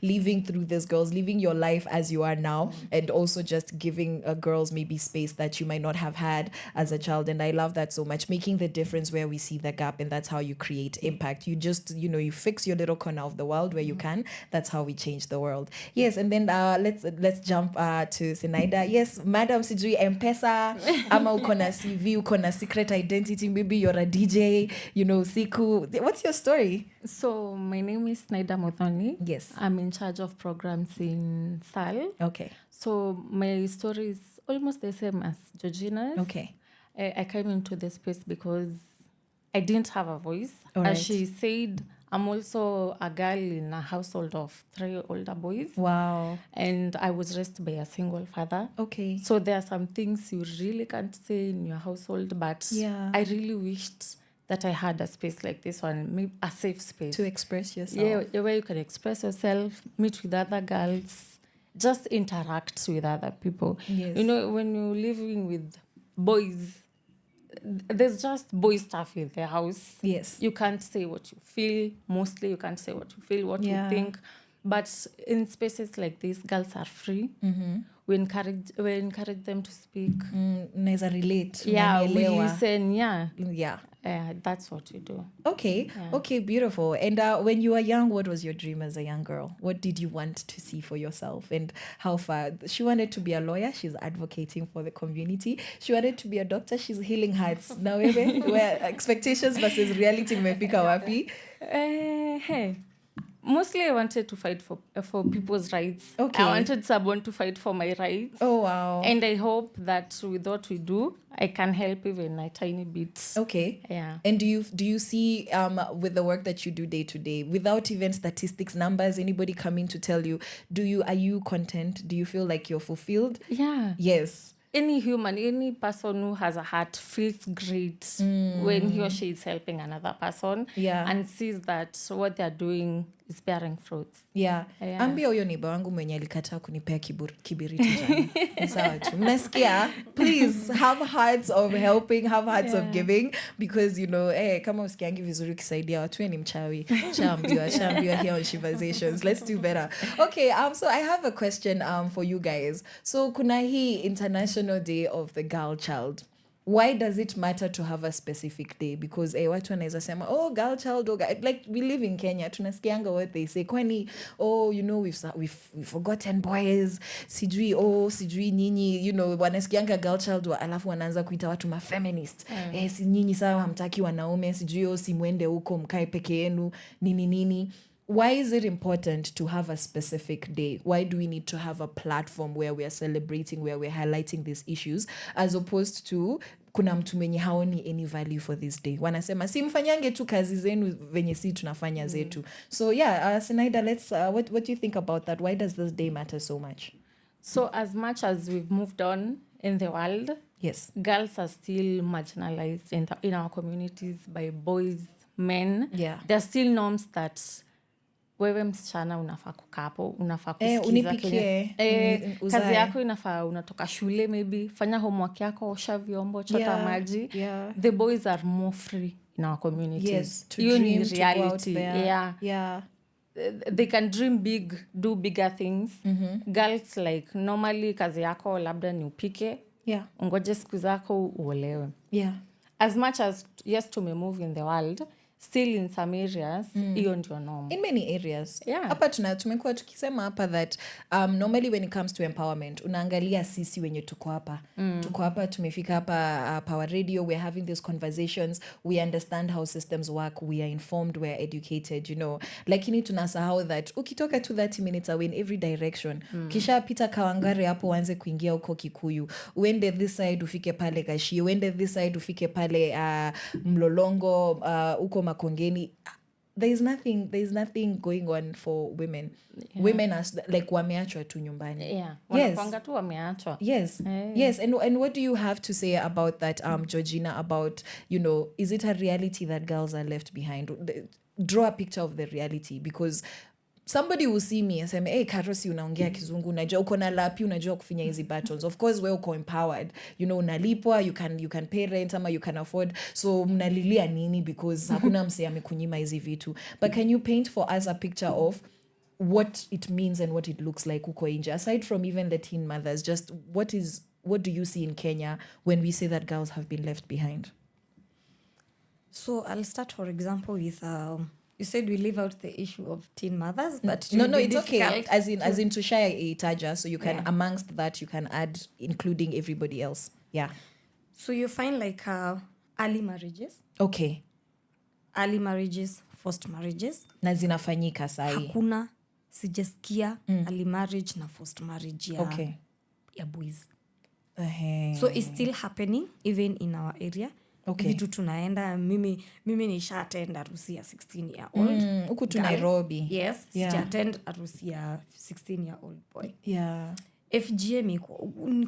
living through this, girls, living your life as you are now, and also just giving girls maybe space that you might not have had as a child. And I love that so much, making the difference where we see the gap, and that's how you create impact. You just, you fix your little corner of the world where you can. That's how we change the world. Yes, and then let's jump to Sinaida. Yes, Madam Sijui M-Pesa, ama uko na CV, uko na secret identity, maybe you're a DJ, Siku. What's your story? So my name is Sinaida Muthoni. Yes. I'm in charge of programs in SAL. Okay. So my story is almost the same as Georgina's. Okay. I came into the space because I didn't have a voice. All right. As she said, I'm also a girl in a household of 3 older boys. Wow. And I was raised by a single father. Okay. So there are some things you really can't say in your household, but I really wished that I had a space like this one, maybe a safe space. To express yourself. Yeah, where you can express yourself, meet with other girls, just interact with other people. Yes. When you're living with boys, there's just boy stuff in the house. Yes. You can't say what you feel. Mostly you can't say what you feel, what you think. But in spaces like this, girls are free. Mm-hmm. We encourage them to speak. Naeza relate. Yeah, we Unanielewa. listen. Yeah. That's what we do. Okay. Yeah. Okay, beautiful. And when you were young, what was your dream as a young girl? What did you want to see for yourself, and how far? She wanted to be a lawyer. She's advocating for the community. She wanted to be a doctor. She's healing hearts. Now, where expectations versus reality mefika wapi? Hey. Mostly I wanted to fight for people's rights. Okay. I wanted someone to fight for my rights. Oh, wow. And I hope that with what we do, I can help even a tiny bit. Okay. Yeah. And do you see with the work that you do day to day, without even statistics, numbers, anybody coming to tell you, are you content? Do you feel like you're fulfilled? Yeah. Yes. Any human, any person who has a heart feels great when he or she is helping another person and sees that what they're doing is bearing fruits. Yeah. Ambia huyo neighbor wangu mwenye alikataa kunipea kibiriti jana. Sawa tu. Mnasikia? Please have hearts of helping, have hearts of giving, because kama usikiangi vizuri ukisaidia watu ni mchawi. Chambiwa here on Sheversations. Let's do better. Okay, so I have a question for you guys. So kuna hii International Day of the Girl Child. Why does it matter to have a specific day? Because watu wanaweza sema, girl child, like we live in Kenya, tunasikianga what they say, kwani we've forgotten boys, sijui nyinyi, wanasikianga girl child alafu wanaanza kuita watu mafeminist. Si nyinyi sawa hamtaki wanaume, sijui si mwende huko mkae peke yenu, nini. Why is it important to have a specific day? Why do we need to have a platform where we are celebrating, where we're highlighting these issues, as opposed to kuna mtu mwenye haoni any value for this day? Wanasema si mfanyange tu kazi zenu venye si tunafanya zetu. So Sinaida, let's what do you think about that? Why does this day matter so much? So as much as we've moved on in the world, yes, girls are still marginalized in our communities by boys, men. Yeah. There are still norms that wewe msichana unafaa kukaa hapo, unafaa kusikiza unipikie, kazi yako inafaa unatoka shule, maybe fanya homework yako, osha vyombo, chota maji. The boys are more free in our communities. Yes, to dream, to go out there. Yeah. They can dream big, do bigger things. Girls like normally kazi yako labda ni upike, ungoje siku zako uolewe. As much as yes tumemove in the world, still in some areas hiyo ndio norm. In many areas. Hapa tumekuwa tukisema hapa that normally when it comes to empowerment, unaangalia sisi wenye tuko hapa. Tuko hapa, tumefika hapa Power Radio, we're having these conversations, we understand how systems work, we are informed, we are educated, Lakini tunasahau that ukitoka to 30 minutes away in every direction, kisha pita Kawangare hapo uanze kuingia huko Kikuyu, uende this side ufike pale Gashi, uende this side ufike pale Mlolongo, uko Makongeni. There's nothing going on for women. Women are like wameachwa tu nyumbani. Wanapanga tu wameachwa. Yes. And what do you have to say about that, Georgina, about, is it a reality that girls are left behind? Draw a picture of the reality, because somebody will see me and say, hey, Karosi, unaongea kizungu, unajua uko na lapi, unajua kufinya hizi battles. Of course, we're uko empowered. Unalipwa, you can pay rent, ama you can afford. So, mnalilia nini, because hakuna mse amekunyima hizi vitu. But can you paint for us a picture of what it means and what it looks like uko inje? Aside from even the teen mothers, just what do you see in Kenya when we say that girls have been left behind? So, I'll start, for example, with... you said we leave out the issue of teen mothers, but no, it's okay. As in to share a taja, so you can amongst that you can add including everybody else. Yeah. So you find like early marriages. Okay. Early marriages, forced marriages. Na zinafanyika sahi. Hakuna sijasikia early marriage na forced marriage ya boys. So it's still happening even in our area. Okay. Vitu tunaenda, mimi nisha attend harusi ya 16 year old. Huku tu Nairobi. Yes, sija attend harusi ya 16 year old boy. Yeah. FGM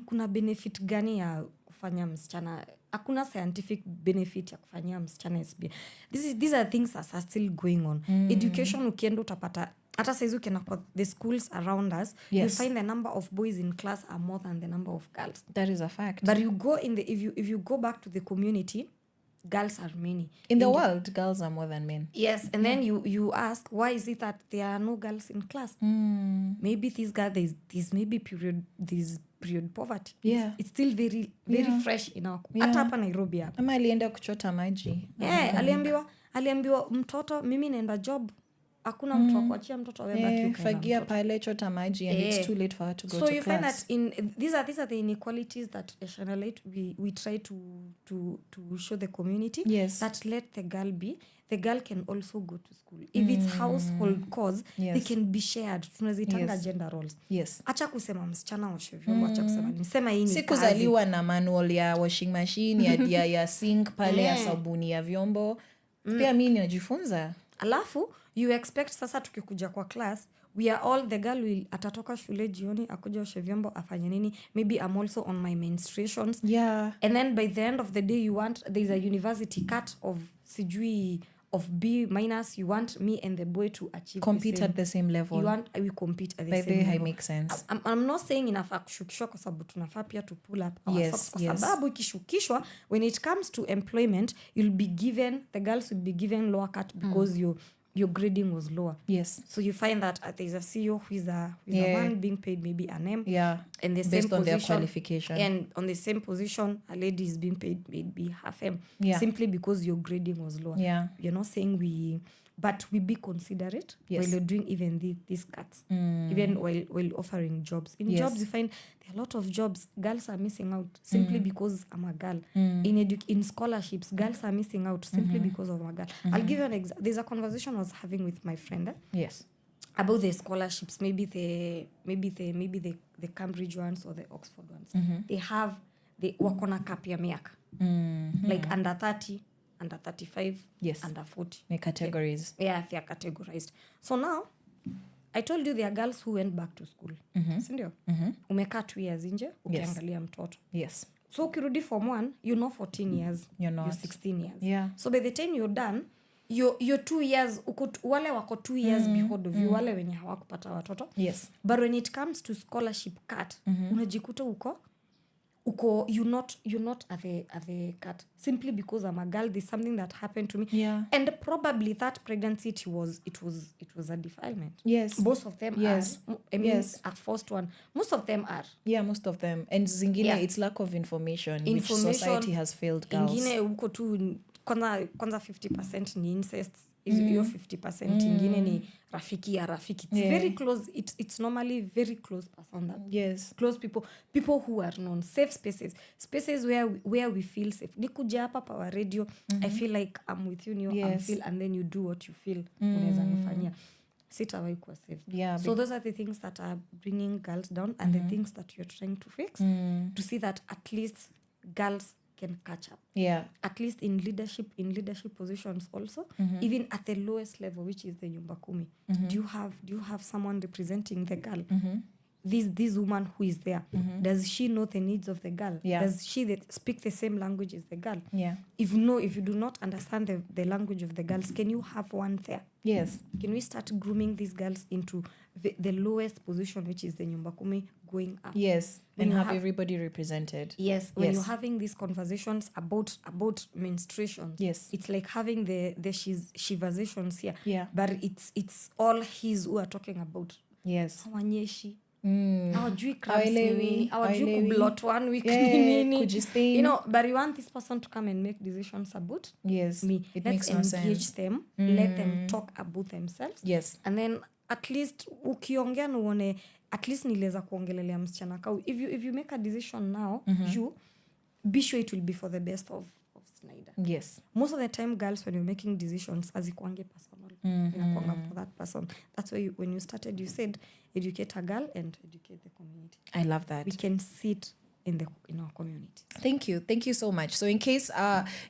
kuna benefit gani ya kufanya msichana? Hakuna scientific benefit ya kufanya msichana SB. These are things that are still going on. Education ukienda utapata, hata saizi ukienda kwa the schools around us, you find the number of boys in class are more than the number of girls. That is a fact. But you go if you go back to the community, girls are many. In the world, girls are more than men. Yes, and then you ask, why is it that there are no girls in class? Maybe there's maybe period poverty. Yeah. It's still very fresh in our hata hapa Nairobi hapa. Ama alienda kuchota maji. Aliambiwa mtoto, mimi naenda job. Hakuna mtu wa kuachia mtoto wewe baki ukaenda. Fagia pale chota maji and it's too late for her to go to class. So you find that these are the inequalities that we try to show the community, that let the girl can also go to school. If it's household chores, they can be shared. Tunazitanga gender roles. Acha kusema msichana oshe vyombo, acha kusema nisema hii ni kazi. Sikuzaliwa na manual ya washing machine ya sink pale ya sabuni ya vyombo. Pia mimi najifunza. Alafu you expect sasa tukikuja kwa class, we are all, the girl will atatoka shule jioni akuja oshe vyombo afanye nini, maybe I'm also on my menstruations, and then by the end of the day you want, there's a university cut of sijui of B minus, you want me and the boy to achieve compete at the same level. You want we compete at the By same level. By makes sense. I'm not saying inafaa kushukishwa kwa sababu tunafaa pia to pull up our socks kwa yes. sababu ikishukishwa, when it comes to employment, the girls will be given lower cut because your grading was lower. Yes. So you find that there's a CEO who is a man being paid maybe an M. Yeah. And the based same on position, their qualification. And on the same position, a lady is being paid maybe half M. Yeah. Simply because your grading was lower. Yeah. You're not saying but we be considerate while you're doing even these cuts. Even while offering jobs. In jobs, you find there are a lot of jobs girls are missing out simply because I'm a girl. In scholarships, girls are missing out simply because of a girl. I'll give you an example. There's a conversation I was having with my friend. Yes. About the scholarships, maybe the Cambridge ones or the Oxford ones. They work on a cap ya miaka. Like under 30, under 35, under 40. The categories. Yeah, they are categorized. So now, I told you there are girls who went back to school. Sindio? Umekaa 2 years nje, ukiangalia mtoto. Yes. So ukirudi form 1, you're not 14 years. You're not. You're 16 years. Yeah. So by the time you're done, you're 2 years, wale wako 2 years behind of you, wale wenye hawakupata watoto. Yes. But when it comes to scholarship cut, unajikuta you're not at the cut simply because I'm a girl. There's something that happened to me, and probably that pregnancy it was a defilement. Yes, most of them are. I mean, a first one, most of them are. Yeah, most of them. And zingine, it's lack of information which society has failed girls. Ingine uko tu kwanza 50% ni incest. Hiyo 50% ingine ni rafiki ya rafiki. It's very close. It's normally very close person that. Yes. Close people who are known. Safe spaces where we feel safe. Nikuja hapa pa radio, I feel like I'm with you, I feel, and then you do what you feel. Unaweza nifanyia. Sitawahi kuwa safe. Yeah, so those are the things that are bringing girls down and the things that you're trying to fix to see that at least girls can catch up. Yeah. At least in leadership positions also, even at the lowest level, which is the nyumba kumi. Do you have someone representing the girl? This woman who is there, does she know the needs of the girl? Does she speak the same language as the girl? If you do not understand the language of the girls, can you have one there? Yes. Can we start grooming these girls into the lowest position, which is the nyumba kumi, going up? Yes. When and have everybody represented. Yes. When you're having these conversations about menstruation, it's like having the Sheversations here. Yeah. But it's all his who are talking about. Yes. Hawanyeshi. Hawajui cramps nini. Hawajui kublot 1 week nini. Kujistain. You know, but you want this person to come and make decisions about me. It Let's makes no sense. engage them. Let them talk about themselves. Yes. And then at least ukiongea nuone at least nileza kuongelelea msichana kau. If you make a decision now, you be sure it will be for the best of Sinaida. Yes. Most of the time girls when you're making decisions azikuange personal. Inakuanga for that person. That's why when you started you said educate a girl and educate the community. I love that. We can see it in our community. Thank you so much. So in case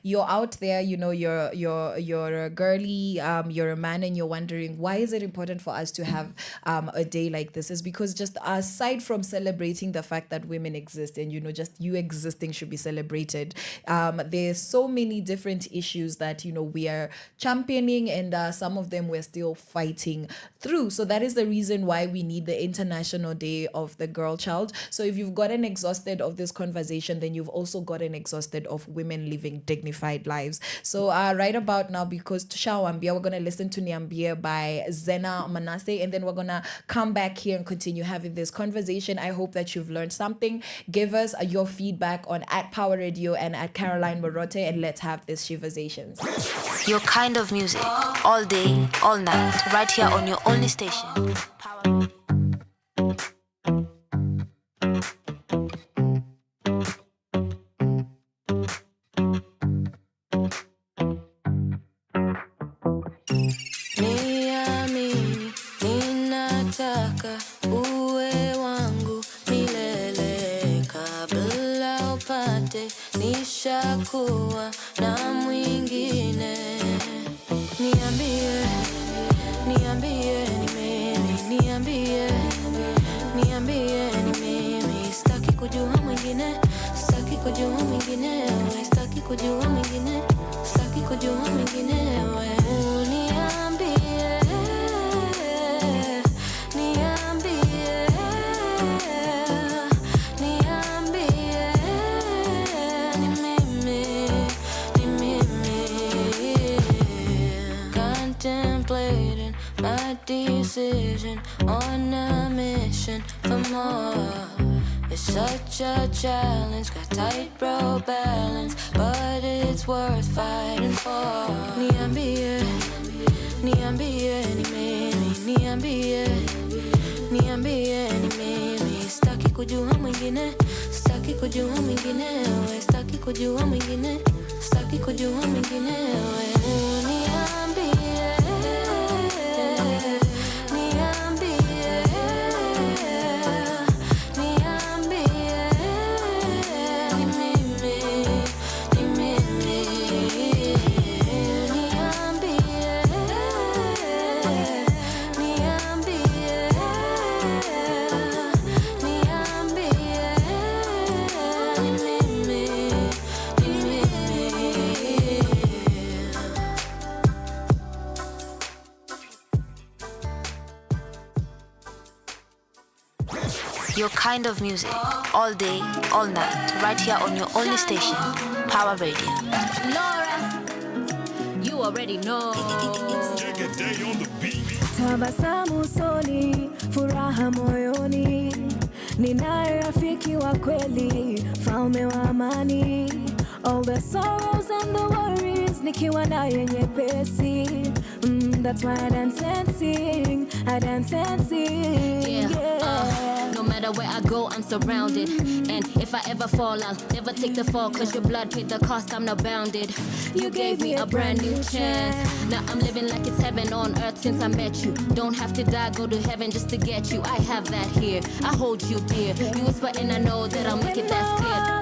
you're out there, you know, you're a girly, you're a man, and you're wondering why is it important for us to have a day like this, is because just aside from celebrating the fact that women exist and, you know, just you existing should be celebrated, there's so many different issues that, you know, we are championing, and some of them we're still fighting through. So that is the reason why we need the International Day of the Girl Child. So if you've gotten exhausted of this conversation, then you've also gotten exhausted of women living dignified lives. So right about now, because Tushawambia, we're going to listen to Niambia by Zena Manasseh, and then we're going to come back here and continue having this conversation. I hope that you've learned something. Give us your feedback on @Power Radio and @Caroline Murote, and let's have this Sheversations. Your kind of music, all day, all night, right here on your only station, Power Radio. Uwe wangu milele, kabla upate nishakuwa na mwingine. Niambie ni mimi, niambie ni mimi. Sitaki kujua mwingine, sitaki kujua mwingine, sitaki kujua mwingine, sitaki kujua mwingine. searching for more. It's such a challenge, got tightrope balance, but it's worth fighting for. Niambie, niambie ni mimi, niambie, niambie ni mimi. Sitaki kujua mwingine, sitaki kujua mwingine, we sitaki kujua mwingine, sitaki kujua mwingine, we niambie. Your kind of music, all day, all night, right here on your only station, Power Radio. Laura, you already know. Take a day on the beat. Tabasamu usoni, furaha moyoni, ninaye rafiki wa kweli, mfalme wa amani. All the sorrows and the worries, nikiwa naye nyepesi. That's why I dance and sing, I dance and sing. Yeah. No matter where I go, I'm surrounded. And if I ever fall, I'll never take the fall. Cause your blood paid the cost, I'm not bounded. You gave me a brand new chance. Now I'm living like it's heaven on earth since I met you. Don't have to die, go to heaven just to get you. I have that here, I hold you dear. You whisper and I know that I'll make it, that's clear.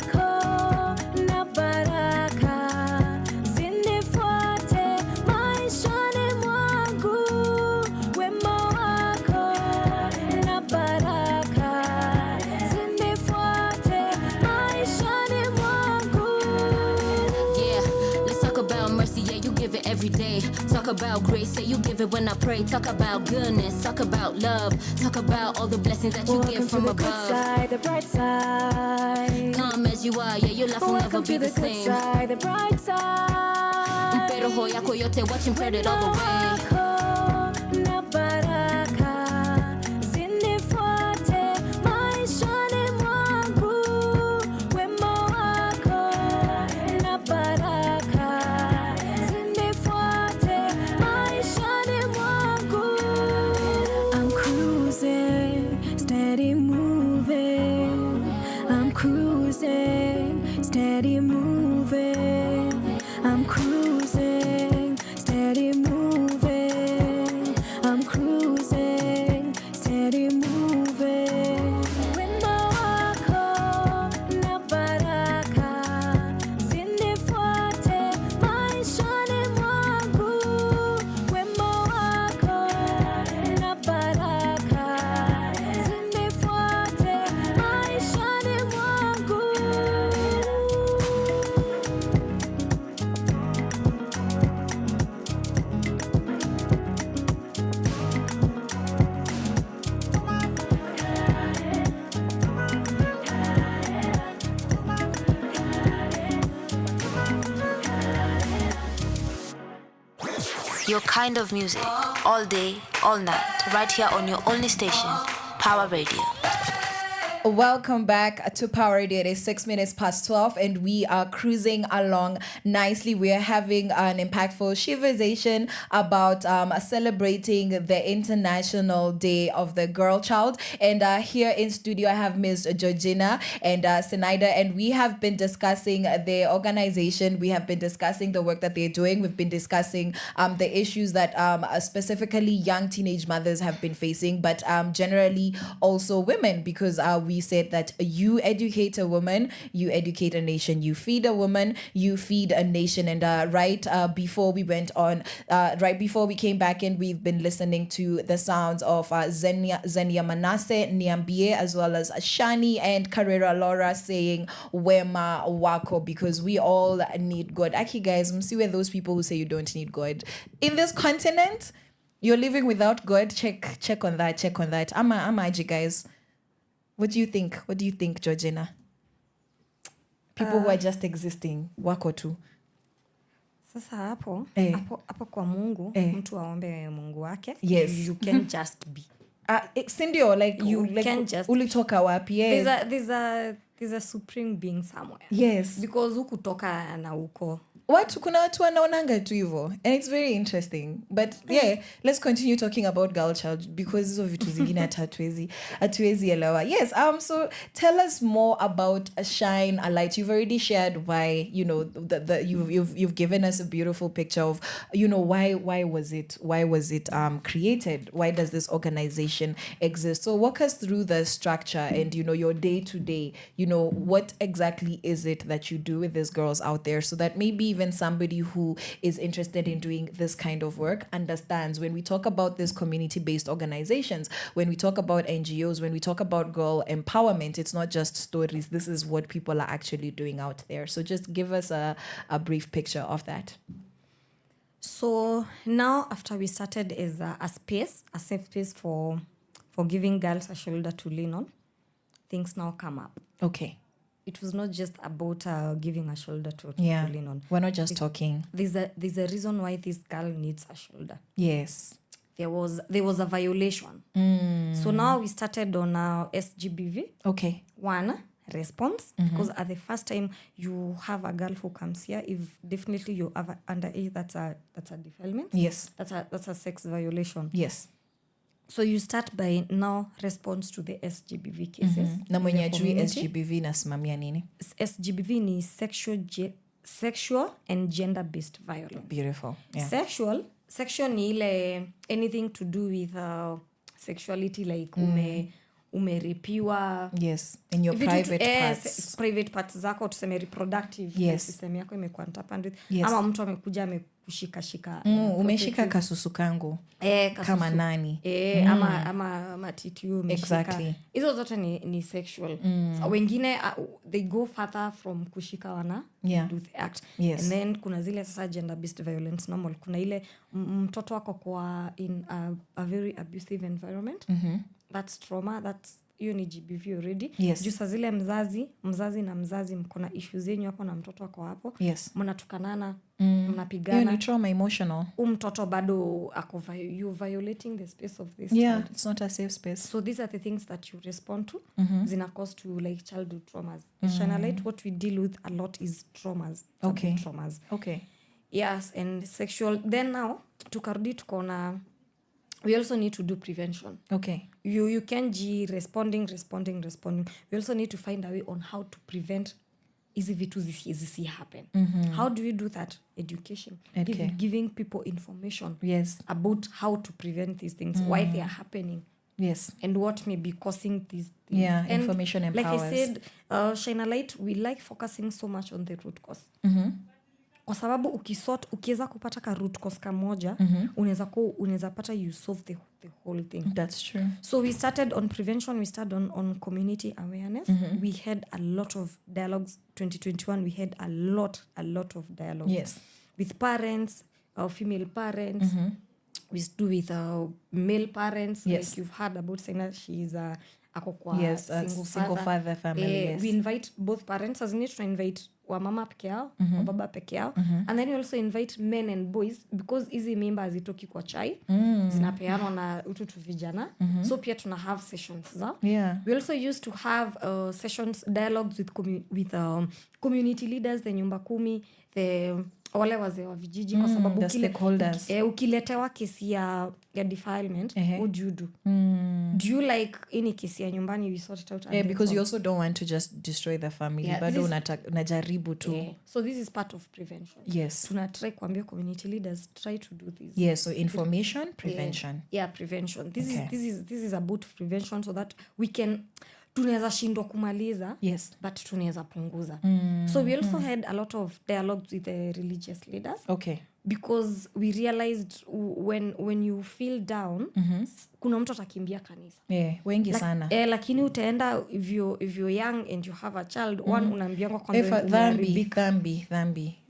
Every day, talk about grace, say you give it when I pray. Talk about goodness, talk about love, talk about all the blessings that you give from above. Welcome to the good side, the bright side. Come as you are, yeah, your life will never be the same. Welcome to the good side, the bright side. Pero hoyako yote, watching credit all the way. Steady moving, I'm cruising, steady moving, I'm cruising, steady moving. Wimbo wako na baraka zinifuate maishani mwangu. Wimbo wako na baraka zinifuate maishani mwangu. Your kind of music, all day, all night, right here on your only station, Power Radio. Welcome back to Power Radio. It is 6 minutes past 12 and we are cruising along nicely. We are having an impactful Sheversation about celebrating the International Day of the Girl Child. And here in studio, I have Ms. Georgina and Sinaida, and we have been discussing their organization. We have been discussing the work that they're doing. We've been discussing the issues that specifically young teenage mothers have been facing, but generally also women, because we said that you educate a woman, you educate a nation. You feed a woman, you feed a nation. And right before we went on, right before we came back in, we've been listening to the sounds of Zenia Manasseh, Niambie, as well as Shani and Kawira Laura saying Wema Wako, because we all need God. Aki guys, see where those people who say you don't need God in this continent, you're living without God. Check on that. Amaji guys. What do you think? What do you think, Georgina? People who are just existing, wako tu. Sasa hapo kwa Mungu, mtu aombe Mungu wake. Yes. You can just be. Sindio, like you like can't just ulitoka wapi? Yes. There's a supreme being somewhere. Yes. Because hukutoka na uko. Kuna watu wanaonanga tu hivyo, and it's very interesting, but yeah, let's continue talking about girl child because hizo vitu zingine hatuwezi elewa. Yes, so tell us more about Shine a Light. You've already shared why, you know, you've given us a beautiful picture of, you know, why was it created? Why does this organization exist? So walk us through the structure and, you know, your day to day, you know, what exactly is it that you do with these girls out there, so that maybe even somebody who is interested in doing this kind of work understands when we talk about these community-based organizations, when we talk about NGOs, when we talk about girl empowerment, it's not just stories. This is what people are actually doing out there. So just give us a brief picture of that. So now after we started as a safe space for giving girls a shoulder to lean on, things now come up. Okay. It was not just about giving a shoulder to lean on. We're not just talking. There's a reason why this girl needs a shoulder. Yes. There was a violation. So now we started on SGBV. Okay. One, response. Because at the first time you have a girl who comes here, if definitely you have underage, that's a defilement. Yes. That's a sex violation. Yes. So you start by now response to the SGBV cases. Na mwenye ajui SGBV nasimamia nini? SGBV ni sexual and gender-based violence. Beautiful. Yeah. Sexual ni ile anything to do with sexuality, like umeripiwa. Yes, in your private parts. Private parts zako, tuseme reproductive. Yes. System yako imekuwa tampered with. Yes. Ama mtu amekuja amekushika. Umeshika kasusu kangu. Kasusu. Kama nani. Ama matiti umeshika. Exactly. Hizo zote ni sexual. So wengine they go further from kushika wana do the act. Yes. And then kuna zile sasa gender based violence normal. Kuna ile mtoto wako kwa in a very abusive environment. That's trauma, that's hiyo ni GBV already. Yes. Juu saa zile mzazi na mzazi mko na issues zenyu hapo na mtoto wako hapo. Yes. Mnatukanana, mnapigana. Hiyo ni trauma emotional. Mtoto bado you violating the space of this child. It's not a safe space. So these are the things that you respond to. Zina cause to like childhood traumas. Shine a Light, what we deal with a lot is traumas. Okay. Traumas. Okay. Yes, and sexual. Then now, tukarudi tukona, we also need to do prevention. Okay. You can't be responding. We also need to find a way on how to prevent easy vitu zisi happen. How do we do that? Education. Giving people information. Yes. About how to prevent these things, why they are happening. Yes. And what may be causing these things. Yeah, and information empowers. Like I said, Shine a Light, we like focusing so much on the root cause. Kwa sababu ukiweza kupata ka root cause kamoja, unaweza pata you solve the whole thing. That's true. So we started on prevention, we started on community awareness. We had a lot of dialogues. 2021 we had a lot of dialogues. Yes. With parents, female parents. We do with male parents. Yes. Like you've heard about Sinaida, she's ako kwa single father family. Yes. We invite both parents, as in to invite wamama peke yao, wababa peke yao. And then we also invite men and boys, because hizi mimba hazitoki kwa chai, zinapeanwa na utu vijana. So pia tuna have sessions za. Yeah. We also used to have sessions, dialogues with community leaders, the nyumba kumi, the wale wazee wa vijiji, kwa sababu ukiletewa kesi ya defilement, what do you do? Do you like ini kesi ya nyumbani, we sort it out? Because you also don't want to just destroy the family. Bado unajaribu tu. So this is part of prevention. Yes. Tunatry kuambia community leaders, try to do this. Yes, so information, prevention. Yeah, prevention. This is about prevention, so that we can, tunaweza shindwa kumaliza, yes, but tunaweza punguza. So we also had a lot of dialogues with the religious leaders. Okay. Because we realized when you feel down, kuna mtu atakimbia kanisa. Wengi sana. Lakini utaenda if you're young and you have a child, one unaambiwa kwanza dhambi.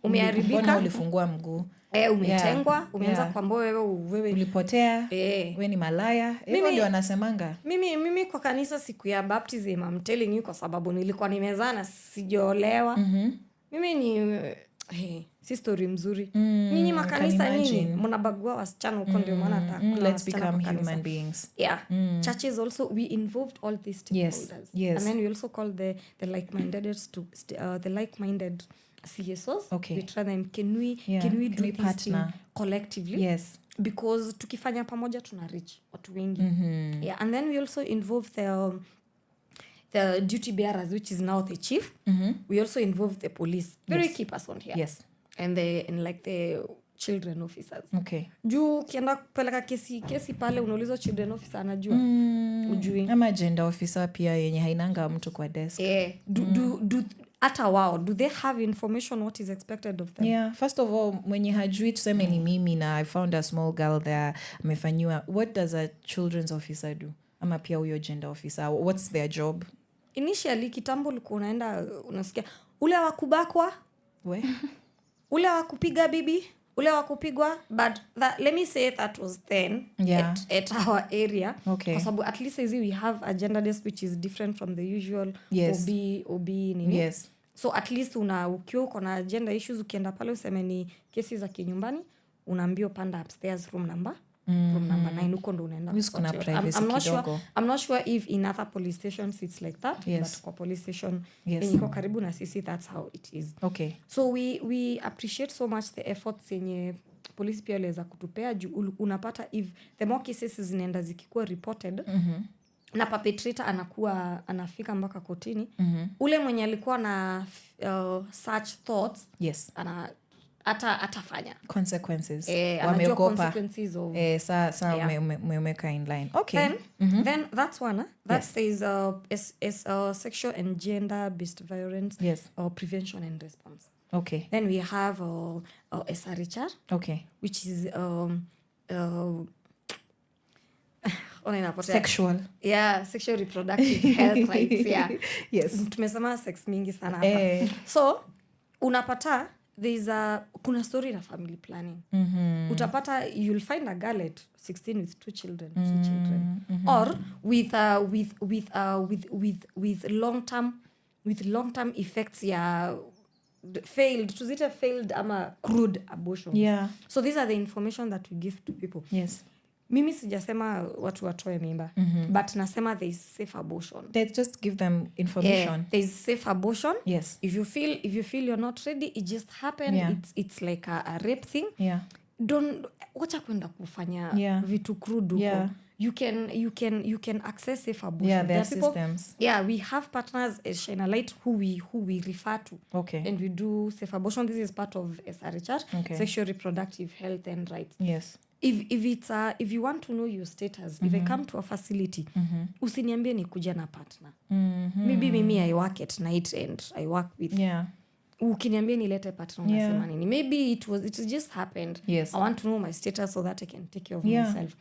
Umeharibika. Mbona ulifungua mguu? Umetengwa, umeanza kwamba wewe ulipotea, wewe ni malaya. Hivyo ndio wanasemanga. Mimi kwa kanisa siku ya baptism, I'm telling you, kwa sababu nilikuwa nimezaa na sijaolewa. Mimi ni Hey, si story mzuri. Nyinyi makanisa nyinyi mnabagua wasichana huko ndio maana let's become human beings. Yeah. Churches also, we involved all these stakeholders. Yes. And then we also call the like-minded the like-minded CSOs. Okay. We try them, can we do this thing collectively? Yes. Because tukifanya pamoja tuna reach watu wengi. Yeah. And then we also involve the duty bearers, which is now the chief. We also involve the police. Very key person here. Yes. And like the children officers. Okay. Juu ukienda kupeleka kesi pale unaulizwa children officer anajua. Ujui. Ama gender officer pia yenye hainanga mtu kwa desk. Do hata wao, do they have information what is expected of them? Yeah, first of all, mwenye hajui tuseme ni mimi na I found a small girl there amefanyiwa, what does a children's officer do? Ama pia huyo gender officer, what's their job? Initially kitambo ulikuwa unaenda unasikia ule wa kubakwa, ule wa kupiga bibi, ule wa kupigwa, but let me say that was then at our area. Okay. Kwa sababu at least we have a gender desk which is different from the usual OB nini. Yes. So at least ukiwa uko na gender issues ukienda pale useme ni kesi za kinyumbani, unaambiwa panda upstairs room number 9 huko ndo unaenda. I'm not sure if in other police stations it's like that, but kwa police station iko karibu na sisi, that's how it is. Okay. So we appreciate so much the efforts yenye police pia waliweza kutupea juu unapata if the more cases zinaenda zikikuwa reported na perpetrator anafika mpaka kotini, ule mwenye alikuwa na such thoughts atafanya consequences, wameogopa umeweka in line. Okay. Then that's one that says sexual and gender based violence prevention and response. Okay. Then we have SRHR, okay, which is sexual reproductive health rights. Yes, tumesema sex mingi sana hapa. So unapata kuna story na family planning. Utapata you'll find a girl at 16 with 2 children, 3 children, or with long term effects ya failed ama crude abortions. So these are the information that we give to people. Yes. Mimi sijasema watu watoe mimba, but nasema there is safe abortion. They just give them information. There is safe abortion. Yes. If you feel you're not ready, it just happened. It's like a rape thing. Don't wacha kwenda kufanya vitu crude huko. You can access safe abortion. There are systems. We have partners as Shine a Light who we refer to. Okay. And we do safe abortion. This is part of SRHR, sexual reproductive health and rights. Yes. If you want to know your status, if I come to a facility, usiniambie ni kuja na partner. Maybe mimi I work at night and I work with. Ukiniambia nilete partner unasema nini? Maybe it just happened. Yes. I want to know my status so that I can take care of myself.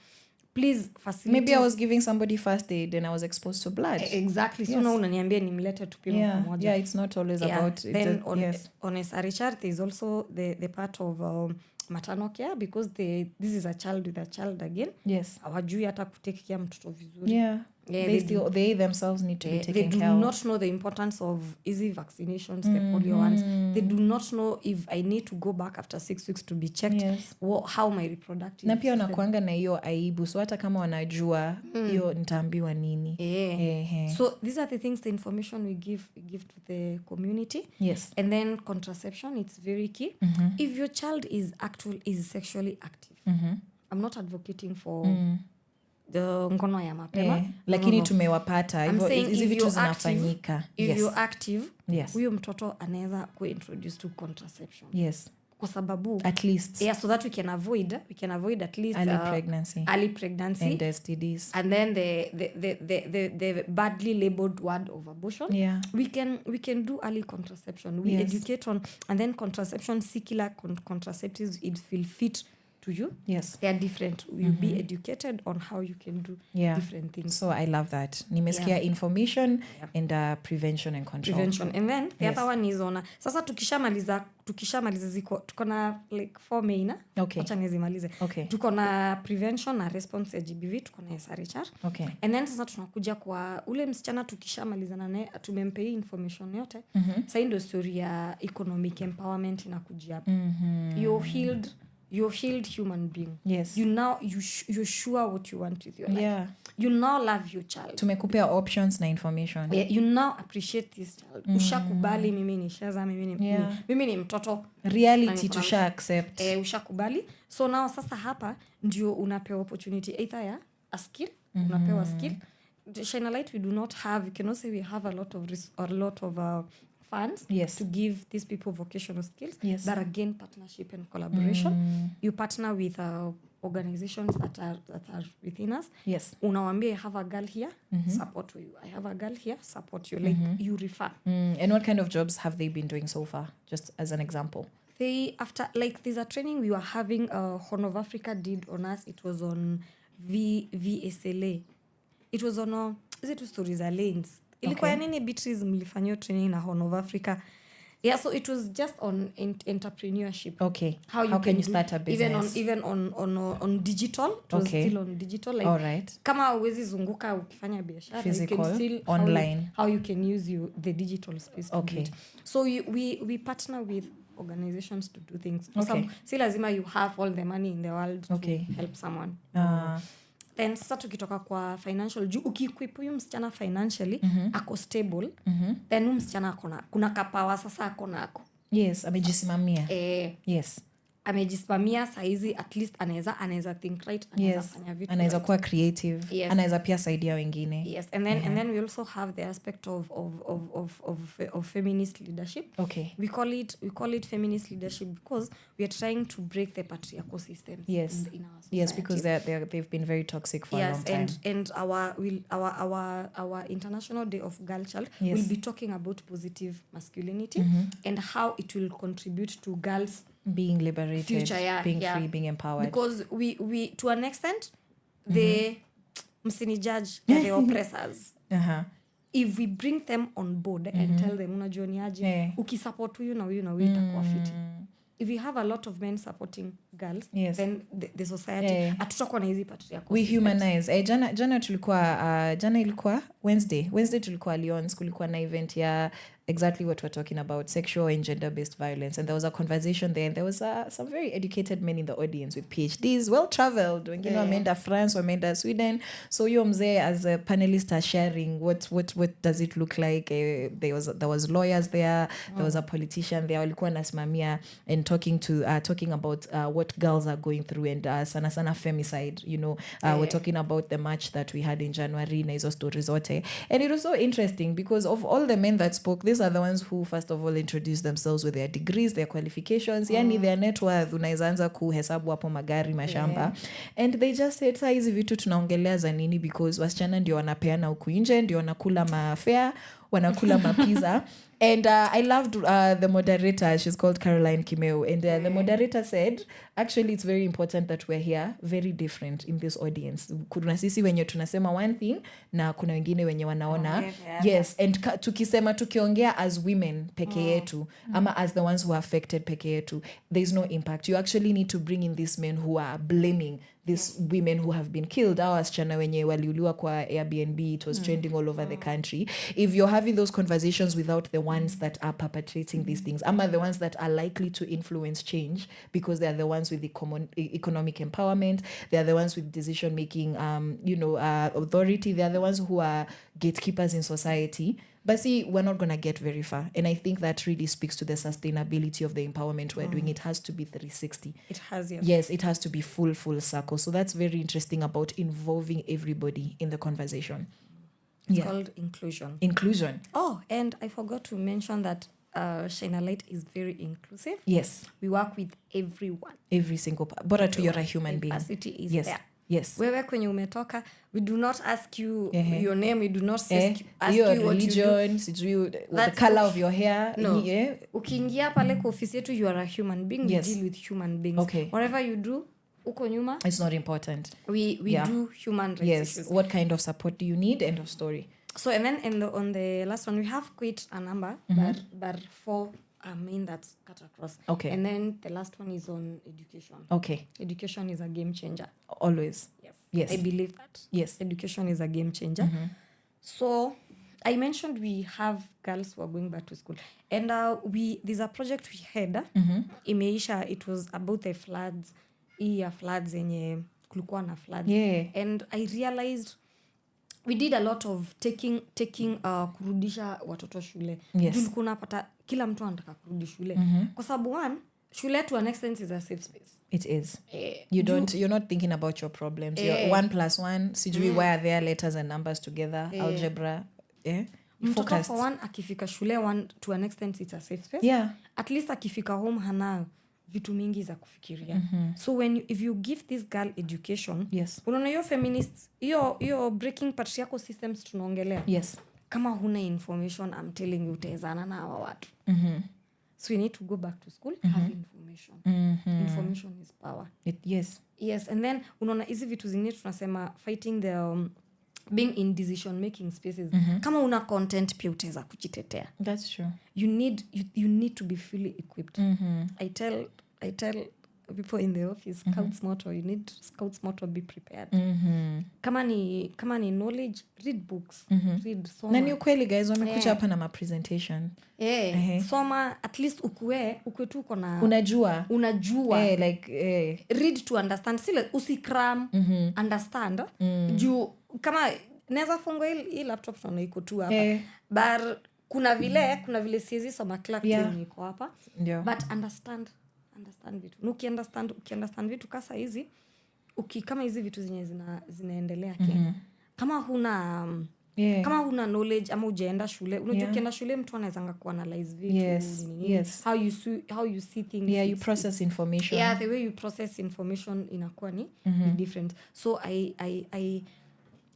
Please facilitate. Maybe I was giving somebody first aid and I was exposed to blood. Exactly. So now unaniambia nimlete tupime pamoja. It's not always about then on SRHR there is also the part of maternal care, because this is a child with a child again. Yes. Hawajui hata kutake care mtoto vizuri. They themselves need to be taken care of. They do not know the importance of easy vaccinations, the polio ones. They do not know if I need to go back after 6 weeks to be checked. How my reproductive na pia wanakuanga na hiyo aibu, so hata kama wanajua hiyo nitaambiwa nini. So these are the things, the information we give to the community. Yes. And then contraception, it's very key. If your child is sexually active, I'm not advocating for the ngono ya mapema. Lakini tumewapata hizi vitu zinafanyika. If you're active, huyo mtoto anaweza kuintroduce to contraception. Yes. Kwa sababu at least so that we can avoid at least early pregnancy and STDs, and then the badly labeled word of abortion. We can do early contraception. We educate on, and then contraception, secular contraceptives, it will fit to you. Yes. They are different. You'll be educated on how you can do different things. So I love that. Nimesikia information and prevention and control. Prevention. And then the other one is on sasa tukishamaliza ziko tuko na like 4 main. Okay. Acha nizimalize. Okay. Tuko na prevention na response ya GBV, tuko na SRHR. Okay. And then sasa tunakuja kwa ule msichana tukishamalizana naye tumempea information yote. Sasa ndio story ya economic empowerment inakujia. You're healed human being. Yes. You're sure what you want with your life. Yeah. You now love your child. Tumekupea options na information. Yeah, you now appreciate this child. Ushakubali mimi ni Shaza, mimi ni mtoto. Reality tusha accept. Ushakubali. So now sasa hapa ndio unapewa opportunity either ya a skill, unapewa skill. Shine Light, we do not have, you cannot say we have a lot of funds to give these people vocational skills. Yes. But again, partnership and collaboration. You partner with organizations that are within us. Yes. Unawambia, I have a girl here, support you. I have a girl here, support you. Like you refer. And what kind of jobs have they been doing so far? Just as an example. There's a training we were having, Horn of Africa did on us. It was on VSLA. It was on is it stories are lanes. Ilikuwa nini Beatrice mlifanyia training na Horn of Africa? Yeah, so it was just on entrepreneurship. Okay. How can you start a business? Even on digital. It was still on digital. Like, all right. Kama uwezi zunguka ukifanya biashara, physical, you can still online. How you can use the digital space. Okay. So we partner with organizations to do things. Okay. Si lazima you have all the money in the world to help someone. Then sasa tukitoka kwa financial, ukiequip huyu msichana financially, ako stable, then huyu msichana kuna kapawa sasa ako nako. Yes, amejisimamia. Yes. Amejisimamia saizi, at least anaweza think right, anaweza fanya vitu. Anaweza kuwa creative. Yes. Anaweza pia saidia wengine. Yes, and then we also have the aspect of feminist leadership. Okay. We call it feminist leadership because we are trying to break the patriarchal systems in our society. Yes, because they've been very toxic for a long time. And our International Day of Girl Child will be talking about positive masculinity and how it will contribute to girls being liberated, future, being free, being empowered. Because we to an extent, the msini judge the oppressors. If we bring them on board and tell them unajua ni aje, ukisupport huyu na huyu na huyu itakuwa fiti. If we have a lot of men supporting girls, then the society hatutakuwa na hizi patriarchal. We humanize. Jana ilikuwa Wednesday tulikuwa Lyons, kulikuwa na event ya exactly what we're talking about, sexual and gender-based violence. And there was a conversation there, and there was some very educated men in the audience with PhDs, well-traveled. Wengine wameenda France, wameenda Sweden. So you mzee as a panelist are sharing what does it look like. There was lawyers there, there was a politician there, walikuwa nasimamia and talking about what girls are going through and sana femicide, we're talking about the march that we had in January na hizo stories zote. And it was so interesting because of all the men that spoke, these are the ones who first of all introduced themselves with their degrees, their qualifications, yani their net worth, unaweza anza kuhesabu hapo magari, mashamba. And they just said, saa hizi vitu tunaongelea za nini, because wasichana ndio wanapeana huku nje, ndio wanakula mafare, wanakula mapiza. And I loved the moderator. She's called Caroline Kimeu. And the moderator said, actually, it's very important that we're here, very different in this audience. Kuna sisi wenye tunasema one thing, na kuna wengine wenye wanaona. Yes, and tukiongea as women peke yetu, ama as the ones who are affected peke yetu, there's no impact. You actually need to bring in these men who are blaming these women who have been killed. Our wasichana wenye waliuliwa kwa Airbnb, it was trending all over the country. If you're having those conversations without the ones that are perpetrating these things, ama the ones that are likely to influence change, because they are the ones with the economic empowerment, they are the ones with decision making authority, they are the ones who are gatekeepers in society. But see, we're not going to get very far. And I think that really speaks to the sustainability of the empowerment we're doing. It has to be 360. It has, yes. Yes, it has to be full circle. So that's very interesting about involving everybody in the conversation. It's called inclusion. Inclusion. Oh, and I forgot to mention that Shine Light is very inclusive. Yes. We work with everyone. Every single part. But you're a human being. Diversity is there. Yes. Wewe kwenye umetoka, we do not ask you your name, we do not ask your you religion, what you do. The color of your hair. No. Ukiingia pale kwa ofisi yetu, you are a human being. We deal with human beings. Okay. Whatever you do, uko nyuma. It's not important. We do human rights Yes. issues. What kind of support do you need? End of story. So and then on the last one we have quite a number, but 4 main that's cut across. Okay. And then the last one is on education. Okay. Education is a game changer. Always. Yes. I believe that. Yes. Education is a game changer. So I mentioned we have girls who are going back to school. And there's a project we had. Imeisha, it was about the floods. Floods yenye kulikuwa na floods. Yeah. And I realized we did a lot of taking kurudisha watoto shule. Yes. Tulikuwa napata kila mtu anataka kurudi shule. Kwa sababu shule to an extent is a safe space. It is. You're not thinking about your problems. You're 1 + 1. Sijui why are there letters and numbers together? Algebra. Mtoto for one akifika shule to an extent it's a safe space. Yeah. At least akifika home hana vitu mingi za kufikiria. So if you give this girl education, yes. Unaona hiyo feminists, hiyo breaking patriarchal systems tunaongelea. Yes. Kama huna information, I'm telling you utaezana na hawa watu. So you need to go back to school, have information. Information is power. Yes, and then unaona hizi vitu zingine tunasema fighting the being in decision making spaces. Kama una content pia utaweza kujitetea. That's true. You need to be fully equipped. I tell people in the office, Scouts motto, you need Scouts motto, be prepared. Kama ni knowledge, read books, read soma. Na ni ukweli guys, wamekuja hapa na ma presentation. Soma, at least ukue tu uko na unajua. Read to understand. Sile usikram, understand. Juu kama naweza fungua hii laptop tunaona iko tu hapa. But kuna vile siwezi soma clerk iko hapa. But understand vitu. Ukiunderstand vitu kasa hizi kama hizi vitu zenye zinaendelea Kenya. Kama huna knowledge ama hujaenda shule, unajua ukienda shule mtu anaweza kuanalyze vitu. How you see things. You process information. The way you process information inakuwa ni different. So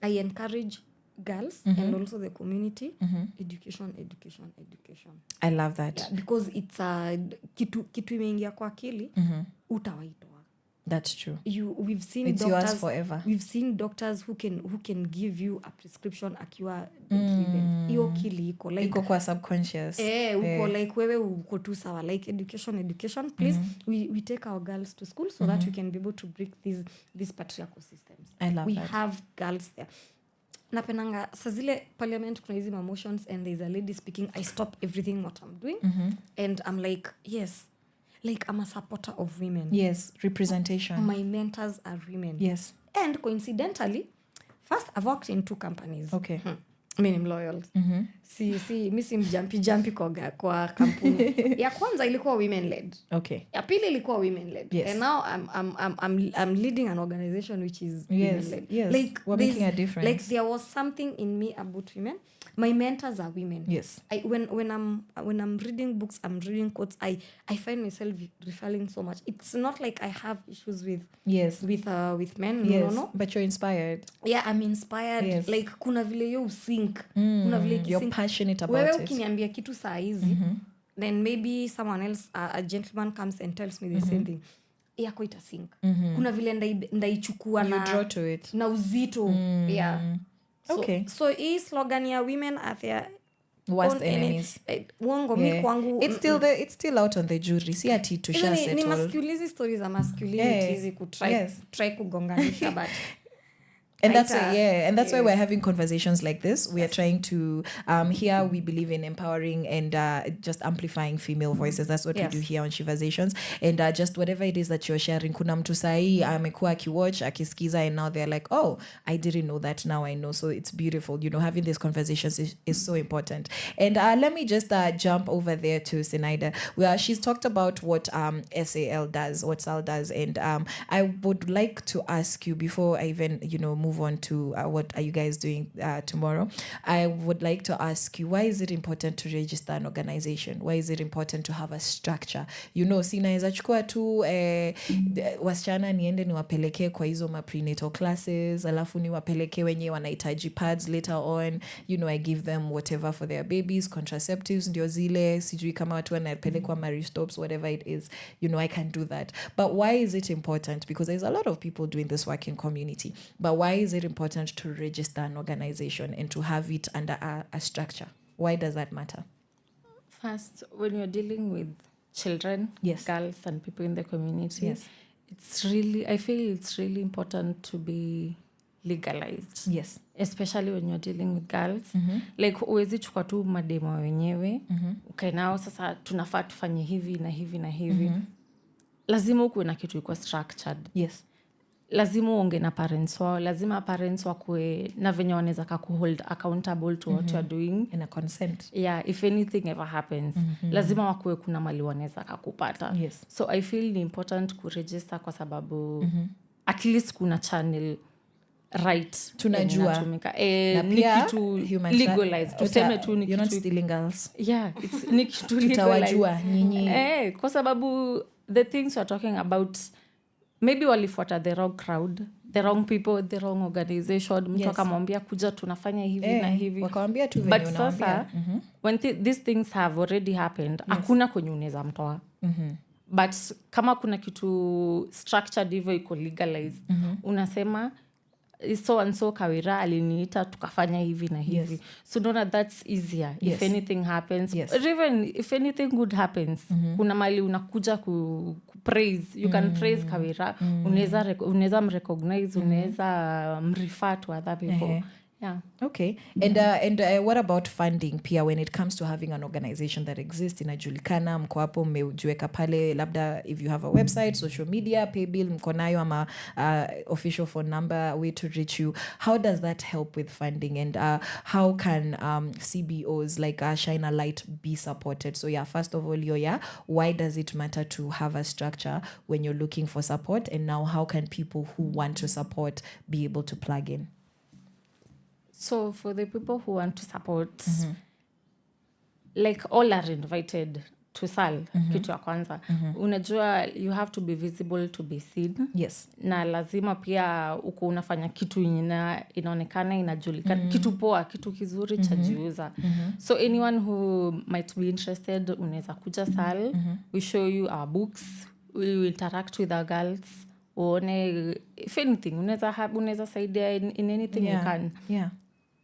I encourage girls and also the community education. I love that. Because it's kitu imeingia kwa akili utawaitoa. That's true. We've seen it's doctors yours forever. We've seen doctors who can give you a prescription akiwa driven. Hiyo kili iko like iko kwa subconscious. Uko like wewe uko tu sawa like education please. We take our girls to school so that we can be able to break these patriarchal systems. I love we that. have girls there. Napenanga sa zile parliament kuna hizi motions and there's a lady speaking, I stop everything what I'm doing and I'm like yes, like I'm a supporter of women. Yes, representation. My mentors are women. Yes. And coincidentally, first I've worked in 2 companies. Okay. I'm loyal. Mi si mjampi kwa kampuni. Ya kwanza ilikuwa women led. Okay. Ya pili ilikuwa women led. Yes. And now I'm leading an organization which is women led. Yes. Like we're making a difference. Like there was something in me about women. My mentors are women. Yes. When I'm reading books, I'm reading quotes, I find myself referring so much. It's not like I have issues with men. Yes. No. But you're inspired. Yeah, I'm inspired. Yes. Like kuna vile you sink. Kuna vile you're passionate about wewe it. ukiniambia kitu saa hizi, then maybe someone else, a gentleman comes and tells me the same thing. Yako itasink. Kuna vile ndaichukua you draw to it. Na uzito. Yeah. Okay. So hii slogan ya women are their worst enemies. Uongo mi kwangu. It's still out on the jury. Si ati tusha settle. Ni masculinity stories are masculinity hizi try kugonganisha but and that's why we're having conversations like this. We are trying to here we believe in empowering and just amplifying female voices. That's what we do here on Sheversations. And just whatever it is that you're sharing, kuna mtu sahi amekuwa akiwatch akisikiza and now they're like, oh, I didn't know that, now I know. So it's beautiful, having these conversations is so important. And let me just jump over there to Sinaida, where she's talked about what SAL does, what SAL does, and I would like to ask you before I even move move on to what are you guys doing tomorrow, I would like to ask you, why is it important to register an organization? Why is it important to have a structure? Sinaweza chukua tu wasichana niende niwapeleke kwa hizo ma prenatal classes, alafu niwapeleke wenye wanahitaji pads later on, I give them whatever for their babies, contraceptives ndio zile, sijui kama watu wanapelekwa maristops, whatever it is, I can do that. But why is it important? Because there's a lot of people doing this work in community, but why is it important to register an organization and to have it under a structure? Why does that matter? First, when you're dealing with children, girls and people in the community, I feel it's really important to be legalized. Yes. Especially when you're dealing with girls. Like uwezi chukua tu mademo wenyewe, ukainao sasa tunafaa tufanye hivi na hivi na hivi. Lazima ukuwe na kitu iko structured. Yes. Lazima uonge na parents wao, lazima parents wakuwe na venye wanaweza kuhold accountable to what you're doing. And a consent. Yeah, if anything ever happens, lazima wakuwe kuna mali wanaweza kupata. Yes. So I feel ni important kuregister kwa sababu at least kuna channel right tunajua ni kitu legalized, tuseme tu ni you're not stealing girls. Yeah, it's ni kitu legalized nyinyi kwa sababu the things we're talking about maybe walifuata the wrong crowd, the wrong people, the wrong organization. Mtu akamwambia kuja tunafanya hivi na hivi, wakawambia tu venye unaambia. But sasa when these things have already happened, hakuna kwenye unaweza mtoa. But kama kuna kitu structured hivyo iko legalized, unasema so and so Kawira aliniita tukafanya hivi na hivi. So know that's easier if anything happens. Or even if anything good happens, kuna mali unakuja ku praise. You can praise Kawira. Unaweza mrecognize, unaweza mrefer to other people. Yeah. Okay. And what about funding pia when it comes to having an organization that exists inajulikana, mko hapo mmejiweka pale, labda if you have a website, social media, pay bill mko nayo, ama official phone number, way to reach you, how does that help with funding? And how can CBOs like Shine a Light be supported? So first of all, why does it matter to have a structure when you're looking for support? And now how can people who want to support be able to plug in? So for the people who want to support, like all are invited to SAL, kitu ya kwanza. Unajua you have to be visible to be seen. Yes. Na lazima pia uko unafanya kitu inaonekana, inajulikana, kitu poa, kitu kizuri cha jiuza. So anyone who might be interested, unaweza kuja SAL. We show you our books. We will interact with our girls. Uone if anything, unaweza saidia in anything you can. Yeah.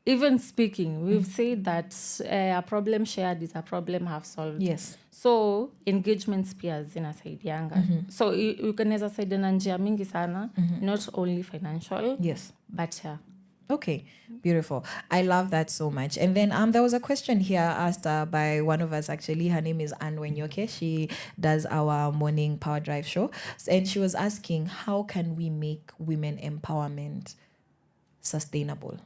Even speaking, we've said that a problem shared is a problem half solved. Yes. So engagements pia zinasaidianga. So you can saidia na njia mingi sana, not only financial. Yes. But yeah. Okay, beautiful. I love that so much. And then there was a question here asked by one of us, actually. Her name is Anne Wenyoke. She does our morning Power Drive show. And she was asking, how can we make women empowerment sustainable?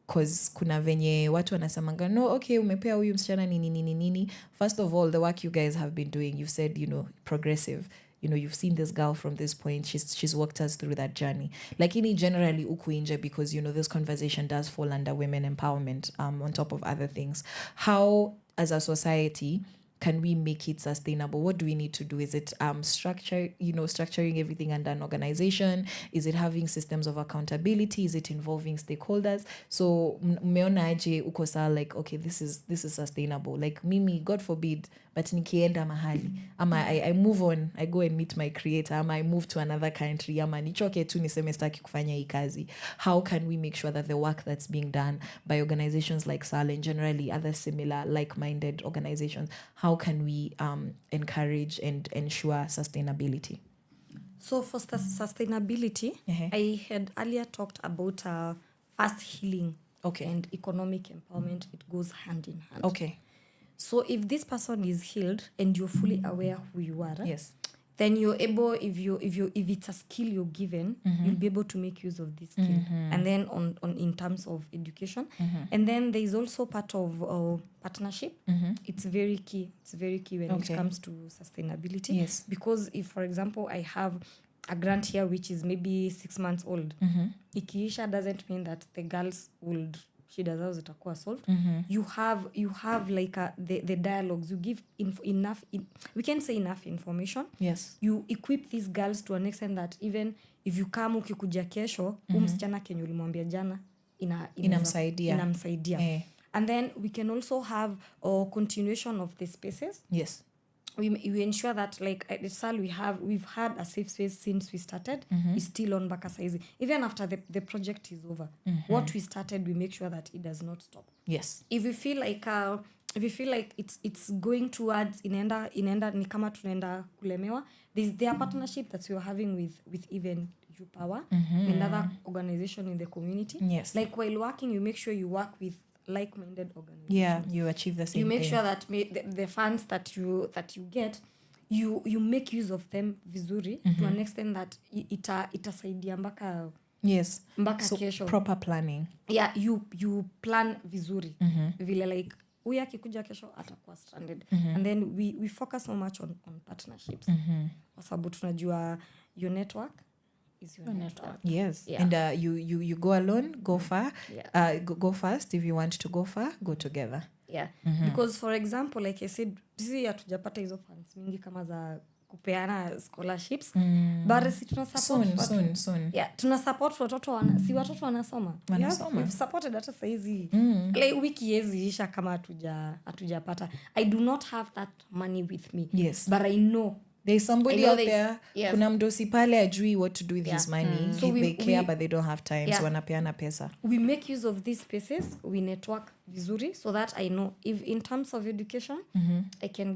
Because kuna venye watu wanasamanga, no, okay, umepea huyu msichana nini. First of all, the work you guys have been doing, you've said, progressive. You've seen this girl from this point. She's walked us through that journey. Lakini generally uku inje, because, this conversation does fall under women empowerment on top of other things. How, as a society, can we make it sustainable? What do we need to do? Is it structuring everything under an organization? Is it having systems of accountability? Is it involving stakeholders? So meona aje uko saa like, okay, this is sustainable. Like mimi, God forbid, but nikienda mahali, ama I move on, I go and meet my creator, ama I move to another country, ama nichoke tu niseme sitaki kufanya hii kazi. How can we make sure that the work that's being done by organizations like SAL and generally other similar like-minded organizations, how can we encourage and ensure sustainability? So for sustainability, I had earlier talked about fast healing and economic empowerment. It goes hand in hand. Okay. So if this person is healed and you're fully aware who you are, yes, then you're able, if it's a skill you're given, you'll be able to make use of this skill. And then on in terms of education, and then there is also part of partnership. It's very key. It's very key when it comes to sustainability. Yes, because if, for example, I have a grant here which is maybe 6 months old, ikiisha doesn't mean that the girls would shida zao zitakuwa solved. You have like the dialogues. You give enough we can say enough information. Yes. You equip these girls to an extent that even if you come ukikuja kesho, msichana kenye ulimwambia jana inamsaidia. And then we can also have a continuation of the spaces. Yes. We ensure that like at the SAL we've had a safe space since we started. It's still on mpaka saizi. Even after the project is over, what we started, we make sure that it does not stop. Yes. If we feel like it's going towards inaenda ni kama tunaenda kulemewa, there are partnership that we are having with even Power, another organization in the community. Yes. Like while working, you make sure you work with like-minded organizations. Yeah, you achieve the same You make thing. sure that the funds that you get, you make use of them vizuri to an extent that itasaidia mpaka yes, so kesho. Proper planning. Yeah, you plan vizuri vile like huyu akikuja kesho atakuwa stranded. And then we focus so much on partnerships kwa sababu tunajua your network is your network. Yes. Yeah. And you go alone, go far. Go fast. If you want to go far, go together. Yeah. Because for example, like I said, sisi hatujapata hizo funds mingi kama za kupeana scholarships. But si tuna support soon. Yeah, tuna support watoto wanasoma. We've supported hata saizi. Like wiki yezi isha kama hatujapata. I do not have that money with me. Yes. But I know there's somebody out there. Yes. Kuna mdosi pale ajui what to do with his money. So they care but they don't have time. So wanapeana pesa. We make use of these spaces. We network vizuri so that I know if in terms of education, I can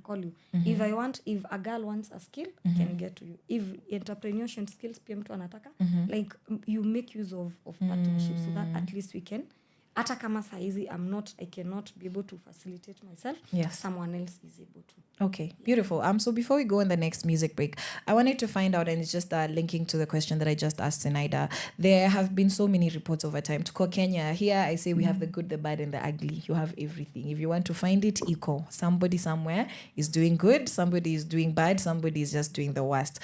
call you. If a girl wants a skill, I can get to you. If entrepreneurship skills pia mtu anataka, like you make use of partnerships so that at least we can. Hata kama saizi I cannot be able to facilitate myself. Yes. Someone else is able to. Okay, beautiful. So before we go on the next music break, I wanted to find out, and it's just linking to the question that I just asked Sinaida. There have been so many reports over time. To call Kenya, here I say we have the good, the bad, and the ugly. You have everything. If you want to find it, equal. Somebody somewhere is doing good, somebody is doing bad, somebody is just doing the worst.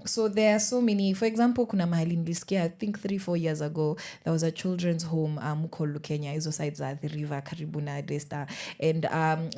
So there are so many. For example, kuna mahali nilisikia, I think 3-4 years ago, there was a children's home, Mukolu, Kenya, izo sides are the river, Karibuna, Desta. And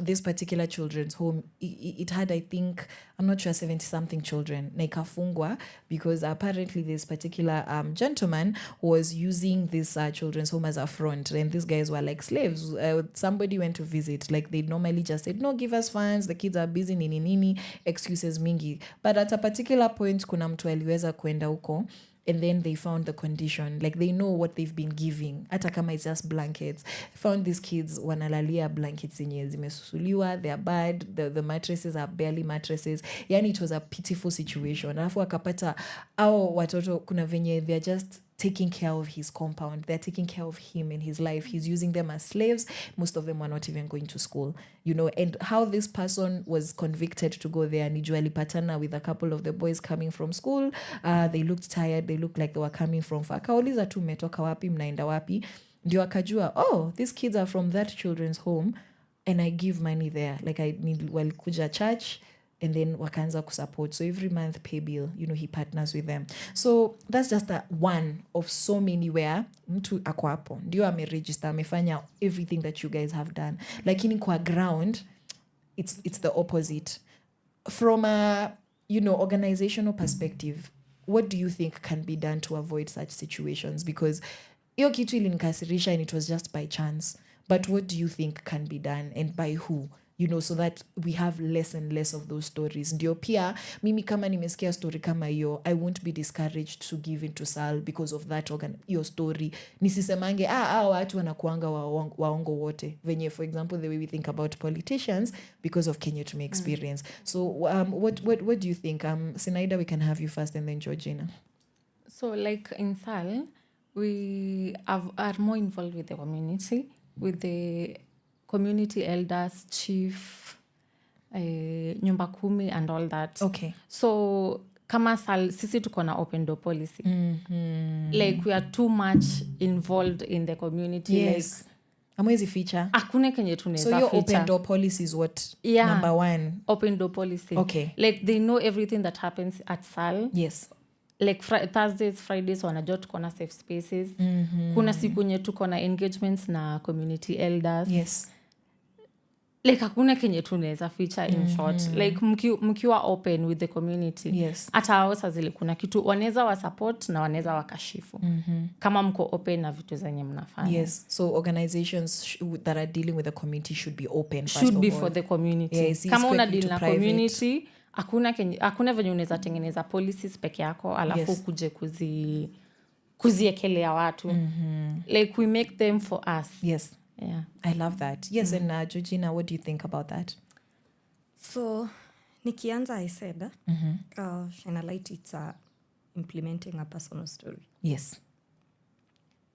this particular children's home, it had, I think, I'm not sure, 70-something children. Naikafungwa, because apparently this particular gentleman was using this children's home as a front. And these guys were like slaves. Somebody went to visit. Like they normally just said, no, give us funds. The kids are busy, nini, excuses mingi. But at a particular point, kuna mtu aliweza kuenda huko. And then they found the condition. Like they know what they've been giving. Hata kama it's just blankets. Found these kids wanalalia blankets zenye zimesusuliwa. They are bad. The mattresses are barely mattresses. Yani it was a pitiful situation. Alafu akapata au watoto kuna venye they're just taking care of his compound. They're taking care of him and his life. He's using them as slaves. Most of them are not even going to school, you know. And how this person was convicted to go there, nijua alipatana with a couple of the boys coming from school. They looked tired. They looked like they were coming from far. Kauliza tu mmetoka wapi, mnaenda wapi? Ndio akajua, oh, these kids are from that children's home and I give money there. Like walikuja church, and then wakaanza kusupport. So every month pay bill, you know, he partners with them. So that's just one of so many where mtu ako hapo ndio ameregister, amefanya everything that you guys have done. Lakini kwa ground, it's the opposite. From a, you know, organizational perspective, what do you think can be done to avoid such situations? Because hiyo kitu ilinikasirisha and it was just by chance. But what do you think can be done and by who? You know, so that we have less and less of those stories. Ndio pia, mimi kama nimesikia story kama hiyo, I won't be discouraged to give into SAL because of that your story. Nisisemange, watu wanakuanga waongo wote. Venye, for example, the way we think about politicians because of Kenya to my experience. So what do you think? Sinaida, we can have you first and then Georgina. So like in SAL, we are more involved with the community, with the community elders, chief, nyumba kumi and all that. Okay. So kama SAL, sisi tuko na open door policy. Like we are too much involved in the community. Yes. Like Amwezi feature. Hakuna kenye tunaweza So your feature. open door policy is what? Yeah. Number 1. Open door policy. Okay. Like they know everything that happens at SAL. Yes. Like Thursdays, Fridays wanajua tuko na safe spaces. Kuna siku nye tuko na engagements na community elders. Yes. Like hakuna kenye tunaweza feature in short. Like mkiwa open with the community. Yes. Hata hao saa zile kuna kitu wanaweza wa support na wanaweza wakashifu. Kama mko open na vitu zenye mnafanya. Yes. So organizations that are dealing with the community should be open. Should be for the community. Yes, kama una deal na private. community, hakuna venye unaweza tengeneza policies peke yako alafu kuje kuziekelea watu. Like we make them for us. Yes. Yeah. I love that. Yes, and Georgina, what do you think about that? So nikianza I said Shine Light, it's implementing a personal story. Yes.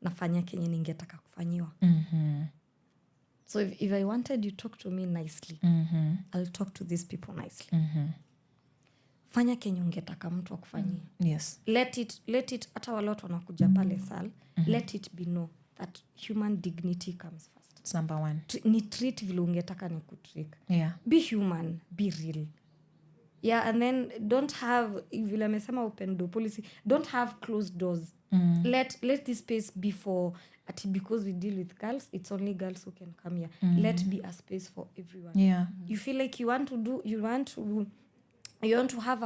Nafanya kenye ningetaka kufanyiwa. So if I wanted you talk to me nicely, I'll talk to these people nicely. Fanya kenye ungetaka mtu akufanyie. Yes. Let it hata wale watu wanakuja pale SAL, let it be know that human dignity comes first. It's number 1. Ni treat vile ungetaka ni kutreat. Yeah. Be human, be real. Yeah, and then don't have, vile amesema open door policy, don't have closed doors. Let this space be for, because we deal with girls, it's only girls who can come here. Let be a space for everyone. Yeah. You feel like you want to have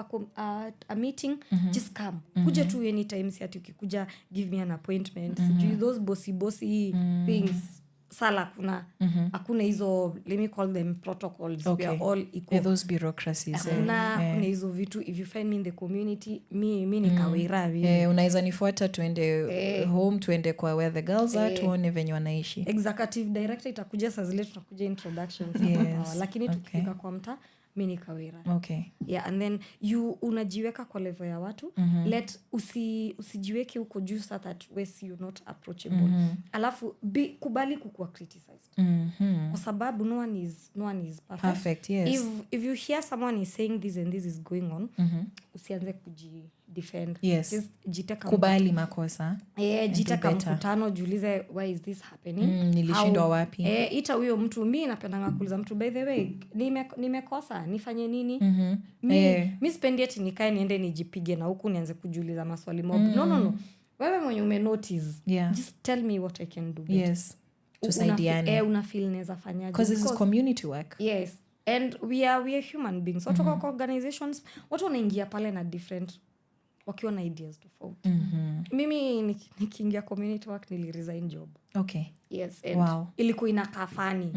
a meeting, just come. Kuja tu anytime, si ati ukikuja give me an appointment. Sijui those bossy things. Sala hakuna hizo, let me call them protocols. Okay. We are all equal. Yeah, those bureaucracies. Hakuna hizo vitu. If you find me in the community, mi ni Kawira. Unaweza nifuata tuende home, tuende kwa where the girls are, tuone venye wanaishi. Executive director itakuja saa zile tutakuja introductions. Lakini tukifika kwa mtaa, mi ni Kawira. Okay. Yeah, and then unajiweka kwa level ya watu. Usijiweke huko juu so that you're not approachable. Alafu kubali kukua criticized. Kwa sababu no one is perfect. Yes. If you hear someone is saying this and this is going on, usianze kujidefend. Yes. Just jiteka kubali makosa. Jiteka mkutano, jiulize why is this happening? Nilishindwa wapi? Ita huyo mtu, mi napendanga kuuliza mtu, by the way, nimekosa, nifanye nini? Mi spendi ati nikae niende nijipige na huku nianze kujiuliza maswali mob. No. Wewe mwenye umenotice, just tell me what I can do. Yes. Tusaidiane. Unafeel neza fanyaje? Because this is community work. Yes. And we are human beings. Watu kwa organizations, watu wanaingia pale na different, wakiwa na ideas tofauti. Mimi nikiingia community work niliresign job. Okay. Yes. And ilikuwa inakaa funny.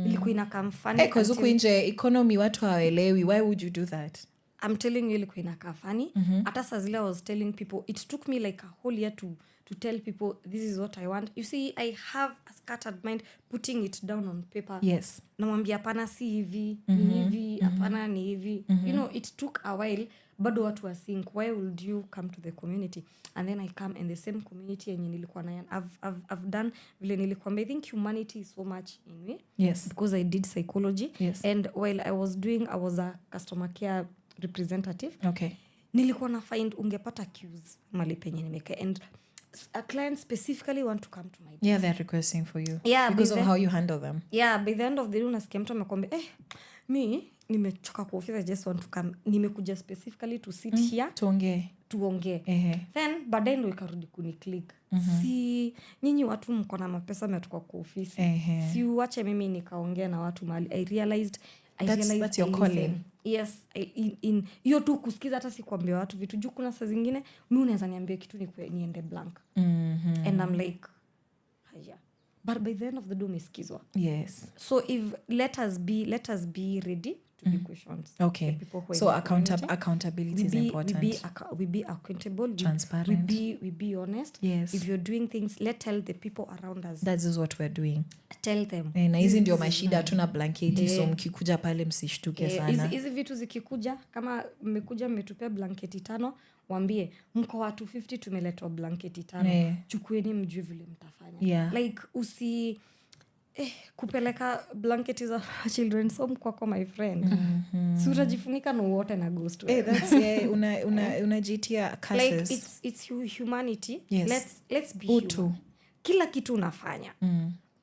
Ilikuwa inakaa funny. Because huku nje economy watu hawaelewi. Why would you do that? I'm telling you, ilikuwa inakaa funny. Hata saa zile I was telling people, it took me like a whole year to tell people this is what I want. You see, I have a scattered mind, putting it down on paper. Yes. Namwambia hapana si hivi, ni hivi, hapana ni hivi. You know, it took a while, bado watu wasink, why would you come to the community? And then I come in the same community yenye nilikuwa nayo. I've done vile nilikuwa. I think humanity is so much in me. Yes. Because I did psychology. Yes. And while I was a customer care representative. Okay. Nilikuwa na find ungepata queues mali penye nimeka, and a client specifically want to come to my desk. Yeah, they're requesting for you. Yeah, because of how you handle them. Yeah, by the end of the day unasikia mtu amekwambia mi nimechoka kwa office, I just want to come, nimekuja specifically to sit here tuongee. Then baadaye ndo ikarudi kuniclick. Si nyinyi watu mko na mapesa metoka kwa ofisi. Si uache mimi nikaongea na watu mahali. I realized that's your calling. Yes, in hiyo tu kusikiza, hata si kuambia watu vitu juu. Kuna saa zingine mimi unaweza niambia kitu niende blank. And I'm like, haya, but by the end of the day umesikizwa. Yes. So if let us be ready to be questions. Okay. So accountability is important. We be accountable. Transparent. We be honest. Yes. If you're doing things, tell the people around us. That is what we're doing. Tell them. Na hizi ndio mashida, hatuna blanketi, so mkikuja pale msishtuke sana. Hizi vitu zikikuja, kama mmekuja mmetupea blanketi 5, waambie mko watu 50 tumeletwa blanketi 5. Chukueni mjue vile mtafanya. Like kupeleka blanketi za children's home kwako, my friend. Si utajifunika na wote na ghost. That's unajitia curses. Like it's humanity. Yes. Let's be human. Kila kitu unafanya.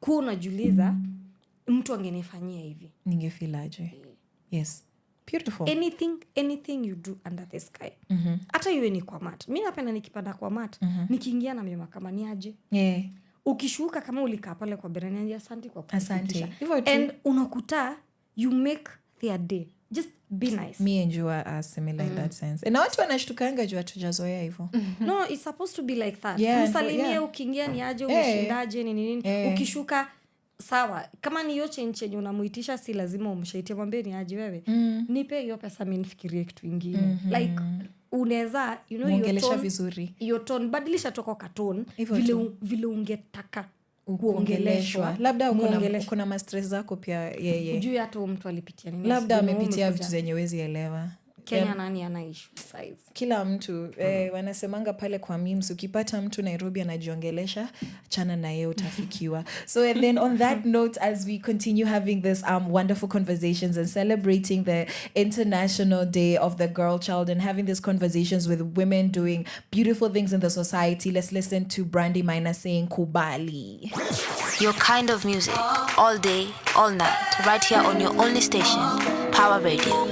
kuwa unajiuliza mtu angenifanyia hivi ningefilaje. Yes, beautiful. Anything you do under the sky. Hata iwe ni kwa mat. Mimi napenda nikipanda kwa mat, nikiingia na mema kama ni aje. Yeah. Ukishuka kama ulikaa pale kwa berani, asante kwa kufikisha. And unakuta you make their day. Just be nice. Me and you are similar in that sense. Na watu wanashtukanga juu hatujazoea hivyo. No, it's supposed to be like that. Yeah, msalimie ukiingia ni aje, umeshindaje, nini. Ukishuka sawa, kama ni hiyo chenye unamuitisha si lazima umshaitie, mwambie ni aje wewe. Nipe hiyo pesa mimi nifikirie kitu kingine. Like unaweza muongelesha vizuri. Your tone badilisha toka kwa tone vile ungetaka kuongeleshwa. Labda uko na stress zako pia yeye. Juu hata mtu alipitia nini. Labda amepitia vitu zenye huwezi elewa. Kenya nani anaishi size. Kila mtu wanasemanga pale kwa memes, ukipata mtu Nairobi anajiongelesha, chana na yeye utafikiwa. So and then on that note, as we continue having this wonderful conversations and celebrating the International Day of the Girl Child and having these conversations with women doing beautiful things in the society, let's listen to Brandy Minor saying Kubali. Your kind of music, all day, all night, right here on your only station, Power Radio.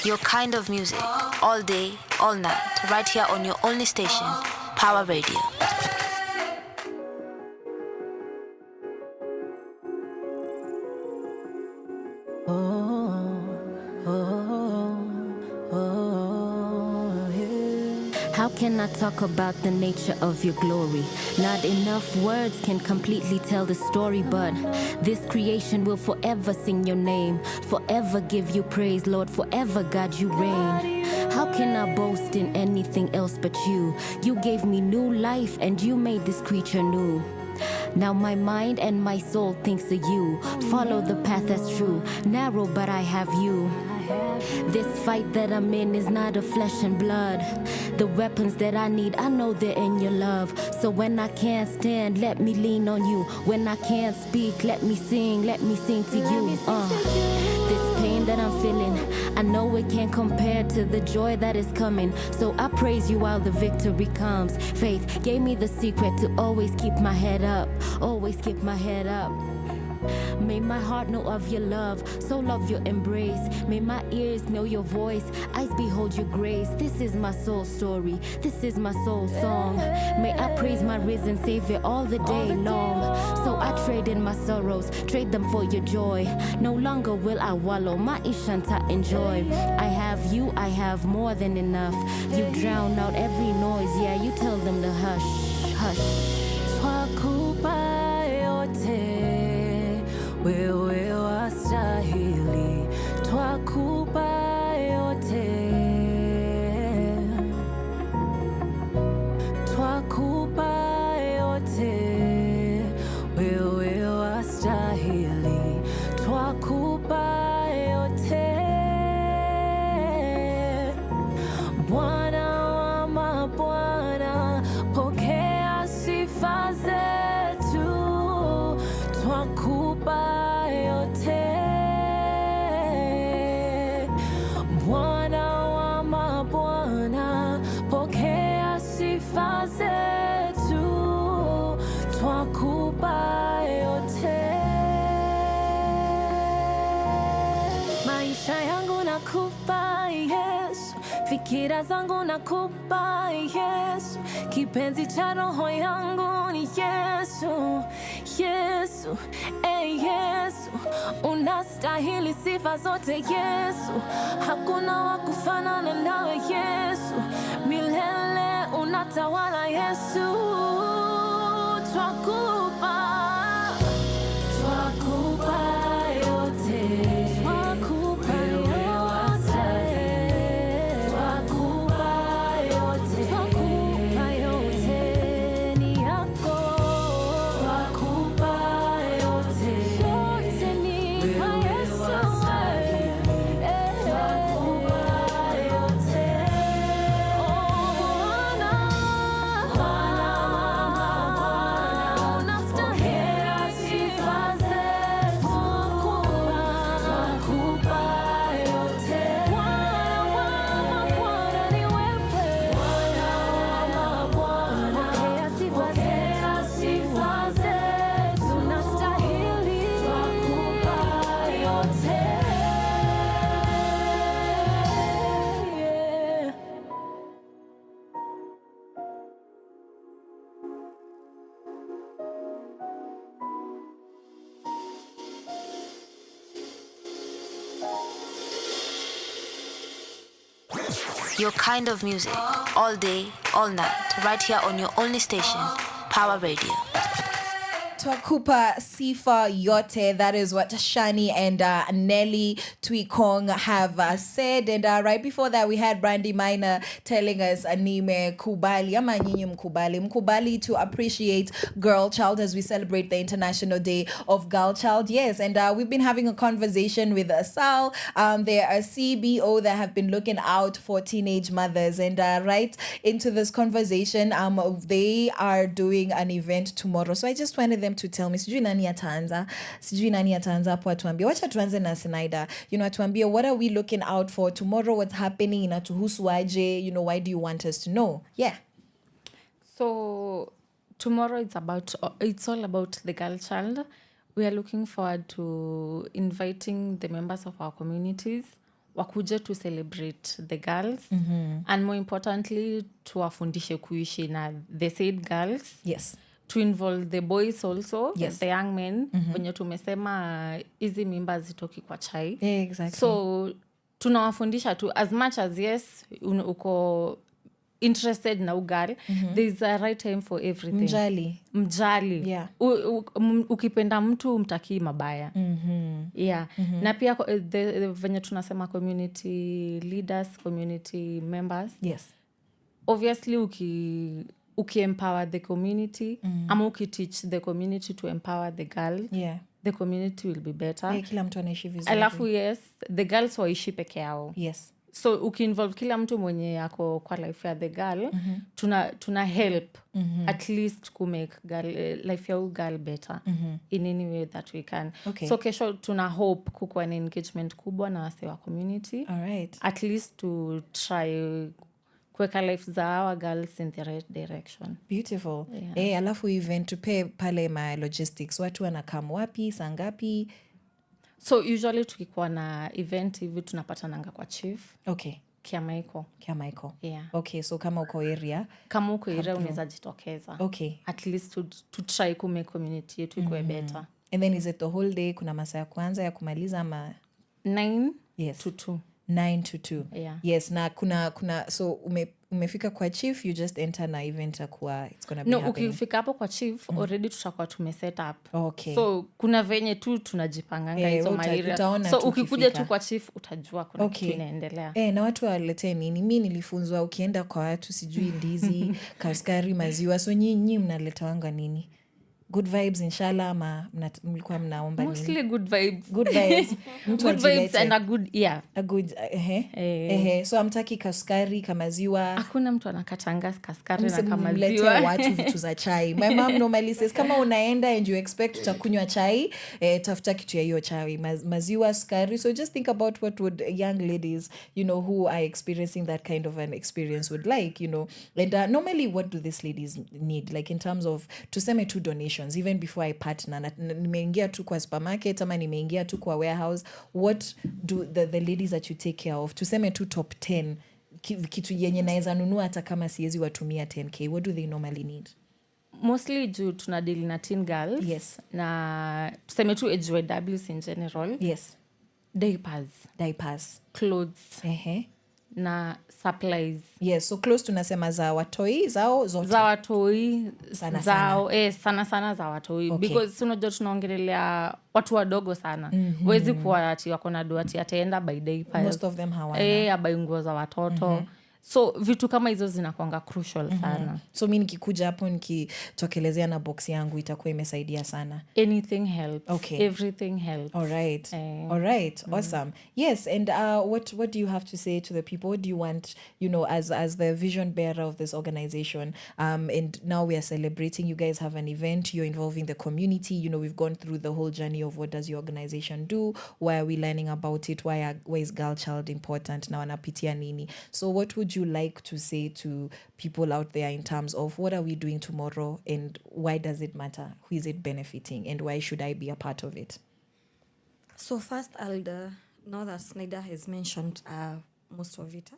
Your kind of music, all day, all night, right here on your only station, Power Radio. How can I I talk about the nature of your glory? Not enough words can completely tell the story, but this creation will forever sing your name, forever give you praise, Lord, forever God you reign. How can I boast in anything else but you? You gave me new life and you made this creature new. Now my mind and my soul thinks of you. Follow the path that's true, narrow but I have you. This fight that I'm in is not of flesh and blood. The weapons that I need, I know they're in your love. So when I can't stand, let me lean on you. When I can't speak, let me sing to you. This pain that I'm feeling, I know it can't compare to the joy that is coming. So I praise you while the victory comes. Faith gave me the secret to always keep my head up, always keep my head up. May my heart know of your love, so love your embrace. May my ears know your voice, eyes behold your grace. This is my soul story, this is my soul song. May I praise my risen Savior all the day long. So I trade in my sorrows, trade them for your joy. No longer will I wallow, my ishanta enjoy. I have you, I have more than enough. You drown out every noise, yeah, you tell them to hush, hush. Twakupa yote, wewe wastahili, twakupa yote, twakupa yote, wewe wastahili, twakupa yote. Bwana wa mabwana, pokea sifa zetu, twakupa yote. Bwana wa mabwana, pokea sifa zetu, twakupa yote. Maisha yangu nakupa Yesu, fikira zangu nakupa Yesu, kipenzi cha roho yangu ni Yesu, Yesu, Yesu, unastahili sifa zote Yesu, hakuna wa kufanana nawe Yesu, milele unatawala Yesu, twakupa yote, twakupa Your kind of music, all day, all night, right here on your only station, Power Radio. Twakupa sifa yote. That is what Shani and Nelly Twikong have said. And right before that, we had Brandy Minor telling us Anime Kubali, ama nyinyi mkubali to appreciate Girl Child as we celebrate the International Day of Girl Child. Yes, and we've been having a conversation with Sal. They're a CBO that have been looking out for teenage mothers. And right into this conversation, they are doing an event tomorrow. So I just wanted them to tell me, sijui nani ataanza hapo atuambie. Wacha tuanze na Sinaida. Atuambie, what are we looking out for tomorrow? What's happening? Inatuhusu aje? Why do you want us to know? Yeah. So tomorrow it's all about the girl child. We are looking forward to inviting the members of our communities wakuje to celebrate the girls, and more importantly tuwafundishe kuishi na the said girls. Yes. To involve the boys also, yes, the young men, wenye tumesema hizi mimba zitoki kwa chai. Exactly. So tunawafundisha tu as much as yes uko interested na ugal, there's a right time for everything. Mjali. Yeah. Ukipenda mtu mtaki mabaya. Yeah. Na pia venye tunasema community leaders, community members. Yes. Obviously uki-empower the community, ama uki-teach the community to empower the girl. Yeah. The community will be better. Kila mtu anaishi vizuri. Alafu yes, the girls waishi peke yao. Yes. So uki-involve kila mtu mwenye ako kwa life ya the girl, tuna help at least kumake life ya girl better in any way that we can. Okay. So kesho tuna hope kukuwa na engagement kubwa na wase wa community. Alright. At least to try kuweka life za our girls in the right direction. Beautiful. Yeah. Alafu event tupe pale ma logistics. Watu wanakam wapi, sangapi? So usually tukikuwa na event hivi tunapatananga kwa chief. Okay. Kiamaiko. Yeah. Okay, so kama uko area. Kama uko area unaweza jitokeza. Okay. At least to try kumake community yetu ikuwe better. And then is it the whole day? Kuna masaa ya kwanza ya kumaliza ama 9 yes. to 2. 9 to 2. Yeah. Yes, na kuna so umefika kwa chief, you just enter na event akuwa it's gonna be happening. Ukifika hapo kwa chief already tutakuwa tumeset up. Okay. So kuna venye tu tunajipanganga hizo maira. So ukikuja tu kwa chief utajua kuna kitu inaendelea. Na watu waletee nini? Mimi nilifunzwa ukienda kwa watu sijui ndizi, kaskari, maziwa. So nyinyi mnaletawanga nini? Good vibes inshallah, ama mlikuwa mnaomba nini? Mostly good vibes. Good vibes. Good vibes and a good a good so amtaki kaskari kamaziwa. Hakuna mtu anakatanga kaskari na kamaziwa. Watu vitu za chai. My mom normally says kama unaenda and you expect utakunywa chai, tafuta kitu ya hiyo chai, maziwa, skari. So just think about what would young ladies, who are experiencing that kind of an experience would like, And normally what do these ladies need? Like in terms of tuseme tu donation, even before I partner, nimeingia tu kwa supermarket ama nimeingia tu kwa warehouse, what do the ladies that you take care of, tuseme tu top 10 kitu yenye naeza nunua hata kama siwezi watumia 10k, what do they normally need? Mostly juu tunadili na teen girls. Yes. Na tuseme tu HYWs in general. Yes. Diapers. Clothes. Na supplies. Yes, so close tunasema za watoi zao zote. Za watoi sana zao sana za watoi. Okay. Because unajua tunaongelelea watu wadogo sana. Wezi kuwa ati wako na duati ataenda by diapers. Most of them hawana. Abai nguo za watoto. So vitu kama hizo zinakuanga crucial sana. So mimi nikikuja hapo nikitokelezea na box yangu itakuwa imesaidia sana. Anything helps. Okay. Everything helps. All right. Awesome. Yes, and what do you have to say to the people? What do you want, as the vision bearer of this organization? And now we are celebrating. You guys have an event. You're involving the community. We've gone through the whole journey of what does your organization do? Why are we learning about it? Why is girl child important? Na wanapitia nini? So what would you like to say to people out there in terms of what are we doing tomorrow and why does it matter? Who is it benefiting and why should I be a part of it? So first, now that Sinaida has mentioned most of it,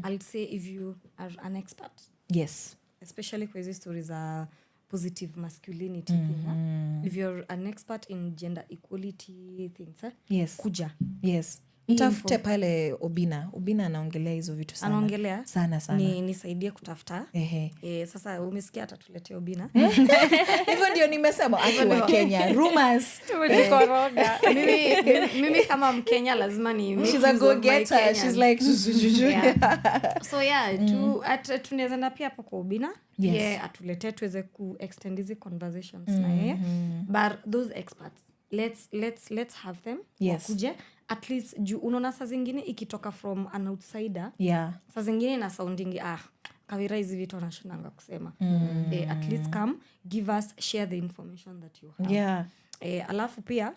I'll say if you are an expert, yes, especially kwa hizi stories are positive masculinity thing, if you're an expert in gender equality things, yes, kuja, yes, mtafute pale Obina anaongelea hizo vitu sana. Anaongelea sana. Nisaidie kutafuta. Sasa umesikia atatuletea Obina. Hivyo ndio nimesema akiwa Kenya. Rumors. Tumejikoroga. Mimi kama Mkenya lazima ni she's a go getter. She's like so tunaweza na pia hapo kwa Obina. Yes. Atuletee tuweze ku extend hizi conversations na yeye. But those experts, let's have them. Yes. Wakuje. At least unaona saa zingine ikitoka from an outsider. Yeah. Saa zingine na sounding Kawira hizi vitu anashindanga kusema. At least come give us, share the information that you have. Yeah. Alafu pia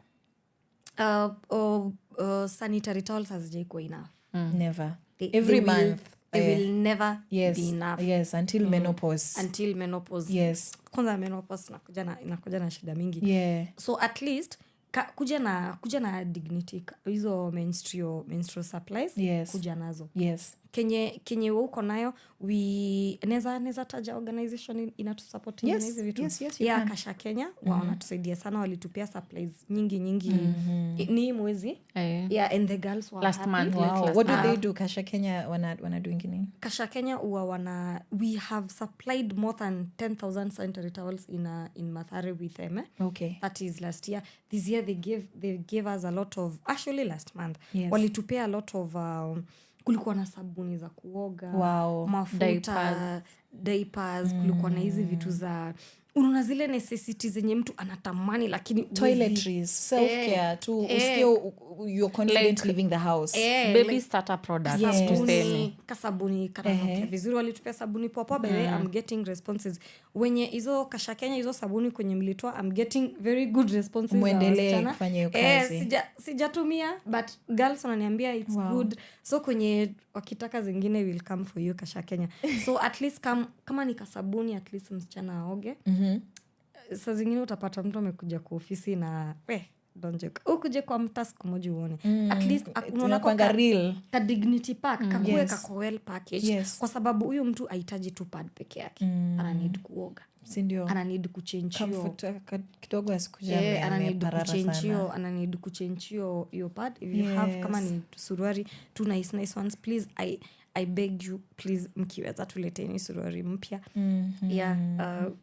sanitary towels hazijaikuwa enough. Never. Every month. They will never be enough. Yes, until menopause. Until menopause. Yes. Kwanza menopause inakuja na shida mingi. Yeah. So at least kuja na dignity hizo menstrual supplies. Yes. Kuja nazo. Yes. kenye uko nayo we neza taja organization inatusupport Yes, hizi vitu. yes, you can. Kasha Kenya wanatusaidia sana, walitupia supplies nyingi ni mwezi and the girls were last happy. month. What do they do? Kasha Kenya wana doing nini? Kasha Kenya we have supplied more than 10,000 sanitary towels in Mathare with them. Okay. That is last year. This year they gave us a lot of, actually last month. Yes. Walitupea a lot of kulikuwa na sabuni za kuoga, mafuta, diapers, kulikuwa na hizi vitu za unaona zile necessities zenye mtu anatamani lakini toiletries, self-care tu usikie you're confident like, leaving the house. Baby starter products. Kasabuni kananukia vizuri, walitupea sabuni poa by the way. I'm getting responses wenye hizo Kasha Kenya, hizo sabuni kwenye mlitoa, I'm getting very good responses. Muendelee kufanya hiyo kazi. Sijatumia but girls wananiambia it's good, so kwenye wakitaka zingine will come for you Kasha Kenya. So at least kama ni kasabuni at least msichana aoge. Saa zingine utapata mtu amekuja kwa ofisi na don't joke, ukuje kwa mta siku moja uone at least unaona kwa real ka dignity pack kakue kako well package, kwa sababu huyu mtu hahitaji tu pad peke yake, ana need kuoga, si ndio? Ana need kuchange kidogo asikuje ana need kuchange hiyo pad if you have, kama ni suruari tu nice ones, please I beg you please, mkiweza tuleteni suruari mpya.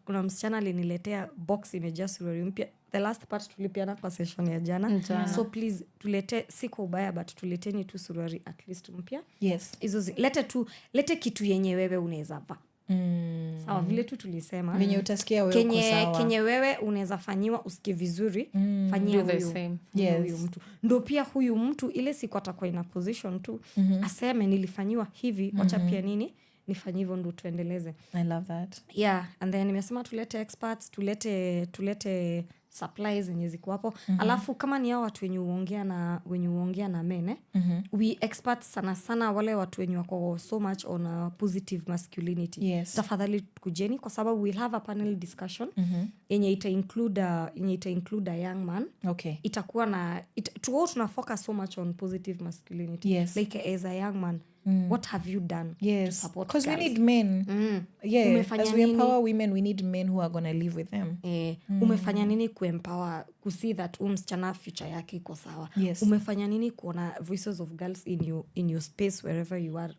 Kuna msichana aliniletea box imejaa suruari mpya, the last part tulipiana kwa session ya jana. So please tulete, si kwa ubaya but tuleteni tu suruari at least mpya. Hizo lete kitu yenye wewe unaweza vaa. Sawa, vile tu tulisema venye utasikia wewe uko sawa, kenye wewe unaweza fanyiwa usikie vizuri, fanyia huyo mtu. Ndio pia huyu mtu ile siku atakuwa ina position tu aseme nilifanyiwa hivi, wacha pia nini nifanye hivyo, ndio tuendeleze. I love that. And then nimesema tulete experts, tulete supplies zenye ziko hapo. Alafu kama ni hao watu wenye uongea na mene, we experts sana wale watu wenye wako so much on positive masculinity. Tafadhali kujeni, kwa sababu we'll have a panel discussion yenye ita include a young man. Itakuwa na tuna focus so much on positive masculinity. Like as a young man, what have you done to support because we need men. As we empower women, we need men who are gonna live with them. Umefanya nini kuempower, see that msichana future yake iko sawa? Umefanya nini kuona voices of girls in your space wherever you are?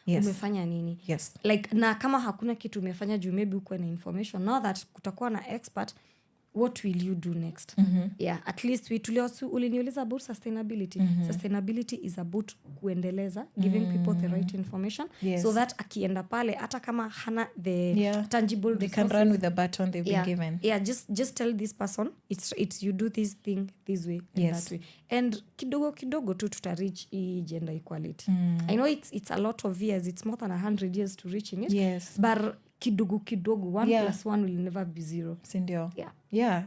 Umefanya nini? Like, na kama hakuna kitu umefanya juu maybe uko na information, now that kutakuwa na expert, what will you do next? At least uliniuliza about sustainability. Sustainability is about kuendeleza, giving people the right information, so that akienda pale hata kama hana the tangible they resources, can run with the baton they've been given. Just tell this person it's you do this thing this way and that way, and kidogo tu tuta reach gender equality. I know it's a lot of years, it's more than 100 years to reaching it, but kidogo 1 plus 1 will never be 0. Sindio.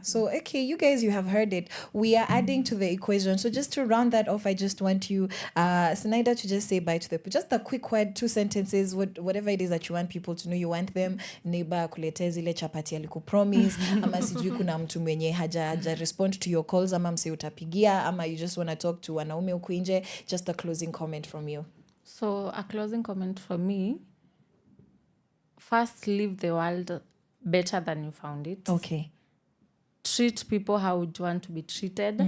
So okay, you guys, you have heard it. We are adding to the equation. So just to round that off, I just want you Sinaida to just say bye to just a quick word, 2 sentences, whatever it is that you want people to know. You want them neighbor kulete zile chapati alikupromise ama sijui kuna mtu mwenye haja respond to your calls ama mse utapigia ama you just want to talk to wanaume huku nje. Just a closing comment from you. So a closing comment from me: first, leave the world better than you found it. Treat people how you want to be treated.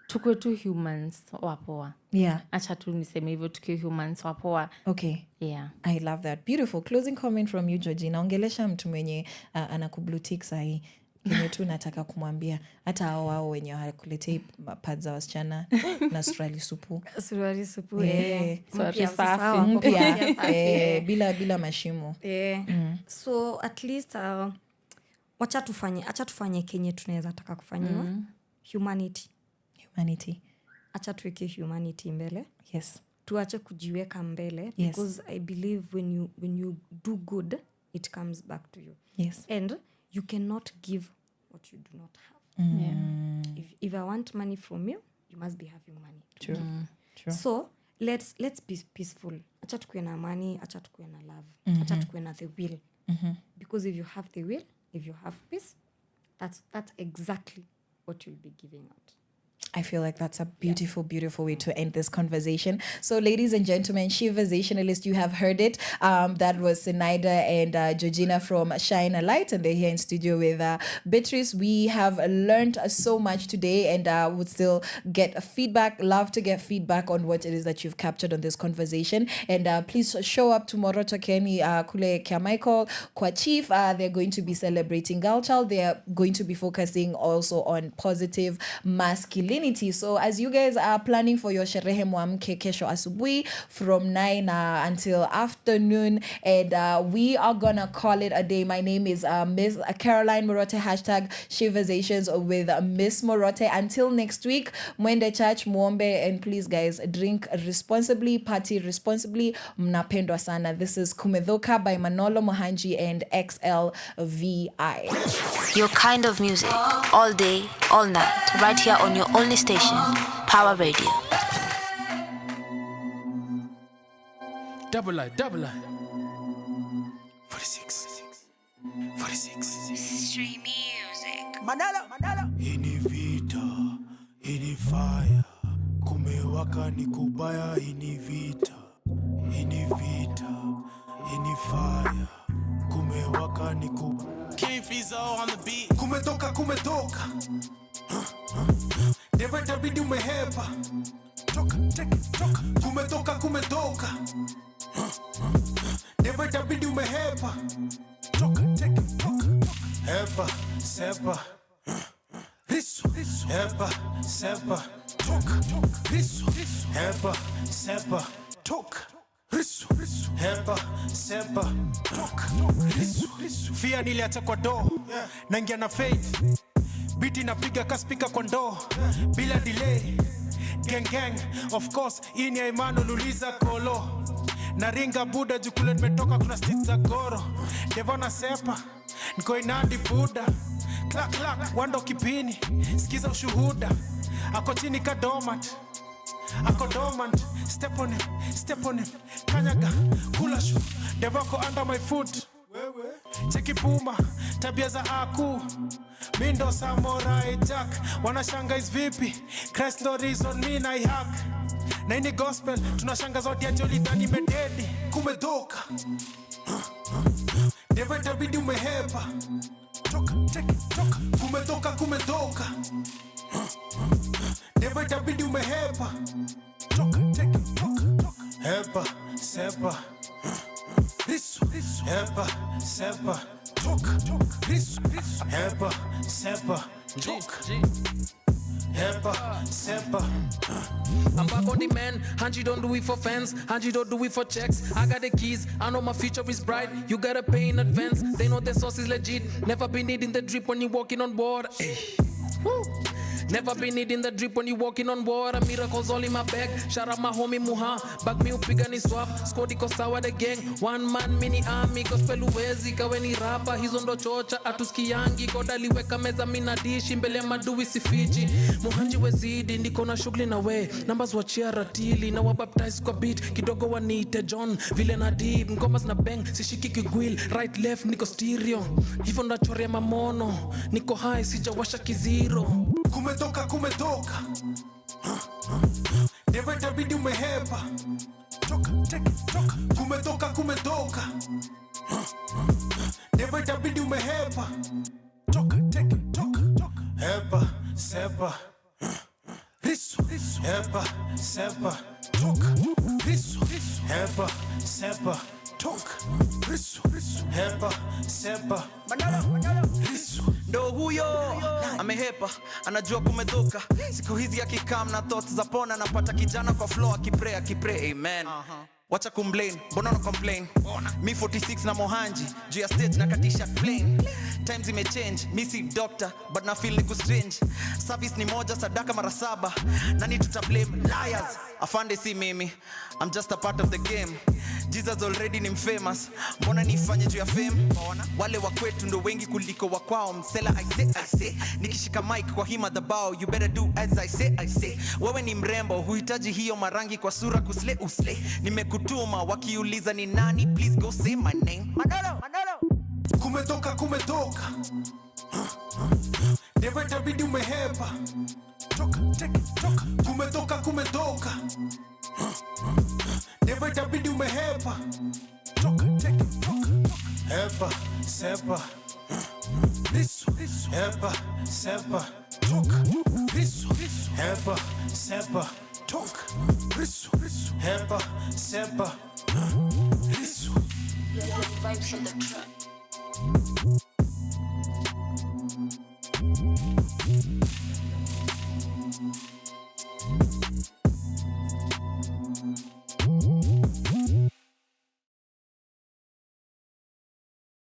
Tukwe tu humans wapoa. Acha tu niseme hivyo, tukwe humans wapoa. I love that. Beautiful. Closing comment from you, Georgina. Ongelesha mtu mwenye anakublu tick sahi. Yenye tu nataka kumwambia hata hao wenye hakuletei pads za wasichana na suruali supu mpya bila mashimo. So at least acha tufanye kenye tunaweza taka kufanyiwa. Humanity. Acha tuweke humanity mbele. Tuache kujiweka mbele, because I believe when you do good, it comes back to you. And you cannot give what you do not have. If I want money from you, you must be having money. True. So let's be peaceful. Acha tukuwe na amani, acha tukuwe na love, acha tukuwe na the will. Because if you have the will, if you have peace, that's exactly what you'll be giving out. I feel like that's a beautiful, beautiful way to end this conversation. So, ladies and gentlemen, Sheversationalists, you have heard it. That was Sinaida and Georgina from Shine a Light, and they're here in studio with Beatrice. We have learned so much today, and would still get feedback. Love to get feedback on what it is that you've captured on this conversation. And please show up to Murote Kenny Kule Kia Michael Kwa Chief. They're going to be celebrating Girl Child. They're going to be focusing also on positive masculinity. So as you guys are planning for your sherehe mwamke kesho asubuhi from 9 until afternoon, and we are gonna call it a day. My name is Miss Caroline Murote, hashtag Sheversations with Miss Murote. Until next week, mwende church, muombe, and please guys, drink responsibly, party responsibly. Mnapendwa sana. This is Kumedhoka by Manolo Mohanji and XLVI. Your kind of music, all day, all night, right here on your only station, Power Radio. Double I. 46. Stream music. Manala. Ini vita, ini fire. Kumewaka ni kubaya, ini vita, ini fire. Kumewaka ni kubaya. King Fizo on the beat. Kumetoka. Never tabidi umehepa. Toka. Kumetoka. Never tabidi umehepa. Toka. Hepa, sepa. Risu. Hepa, sepa. Toka. Risu. Hepa, sepa. Toka. Risu. Hepa, sepa. Toka. Risu. Fia niliacha kwa door. Naingia na faith. Biti napiga kaspika kwa ndoo. Bila delay. Gang. Of course, ini ya imano luliza kolo. Naringa buda jukule nimetoka kuna stit za goro. Devona sepa. Niko inadi buda. Clack. Wando kipini. Sikiza ushuhuda. Ako chini ka dormant. Step on him. Kanyaga. Kula shu. Devoko under my foot. Cheki puma. Tabia za aku. Mindo samurai jack. Wanashanga is vipi. Christ no reason me na hack. Na ini gospel. Tunashanga zote ya joli dhani mededi. Kumetoka. Never tabidi umehepa. Toka. Kumetoka. Never tabidi umehepa. Toka. Hepa, sepa. Risu. Hepa, sepa. Toka. Risu. Hepa, sepa. Toka. Hepa, sepa. I'm back on the man. Hanji don't do it for fans. Hanji don't do it for checks. I got the keys. I know my future is bright. You gotta pay in advance. They know the source is legit. Never been needing the drip when you walking on board. Hey. Woo. Never been needing the drip when you walking on water. Miracles all in my bag. Shout out my homie Muha. Back me upiga ni swap. Squad iko sawa the gang. One man mini army. Gospel uwezi kawe ni rapa. Hizo ndo chocha atuskiyangi. Koda liweka meza mina dishi. Mbele madui sifichi. Muhanji wezidi. Ndiko na shughuli na we. Numbers wachia ratili. Na wabaptize kwa beat. Kidogo wanite John. Vile na deep. Ngomas na bang. Sishiki kigwil. Right left niko stereo. Hivyo ndachorea mamono. Niko high sijawasha kiziro. Kumetoka. Never tabidi umehepa. Toka. Kumetoka. Never tabidi umehepa. Toka. Hepa, sepa. Risu. Hepa, sepa. Toka. Risu. Hepa, sepa. Toka. Risu. Hepa, sepa. Risu. Ndo huyo amehepa, anajua kumetoka. Siku hizi akikam na thoughts za pona. Napata kijana kwa flow akipray, amen. Wacha kumblame, mbona no complain. Me 46 na Mohanji, juu ya stage na katisha plane. Times ime change, me si doctor, but na feel like strange. Service ni moja, sadaka mara 7. Nani tuta blame? Liars. Afande si mimi, I'm just a part of the game. Jesus already ni famous, mbona nifanye juu ya fame? Wale wa kwetu ndo wengi kuliko wa kwao. Msela I say. Nikishika mic kwa hima dhabao, you better do as I say. Wewe ni mrembo, huhitaji hiyo marangi kwa sura usle. Nimekutuma, wakiuliza ni nani, please go say my name. Manolo. Kumetoka. Never tabidi umehepa. Toka. kutoka kumetoka. Never itabidi umehepa. Toka, take it, toka. Hepa, sepa. Risu, hepa, sepa. Toka, risu, hepa, sepa. Toka, risu, hepa, sepa. Risu. Vibes on the track.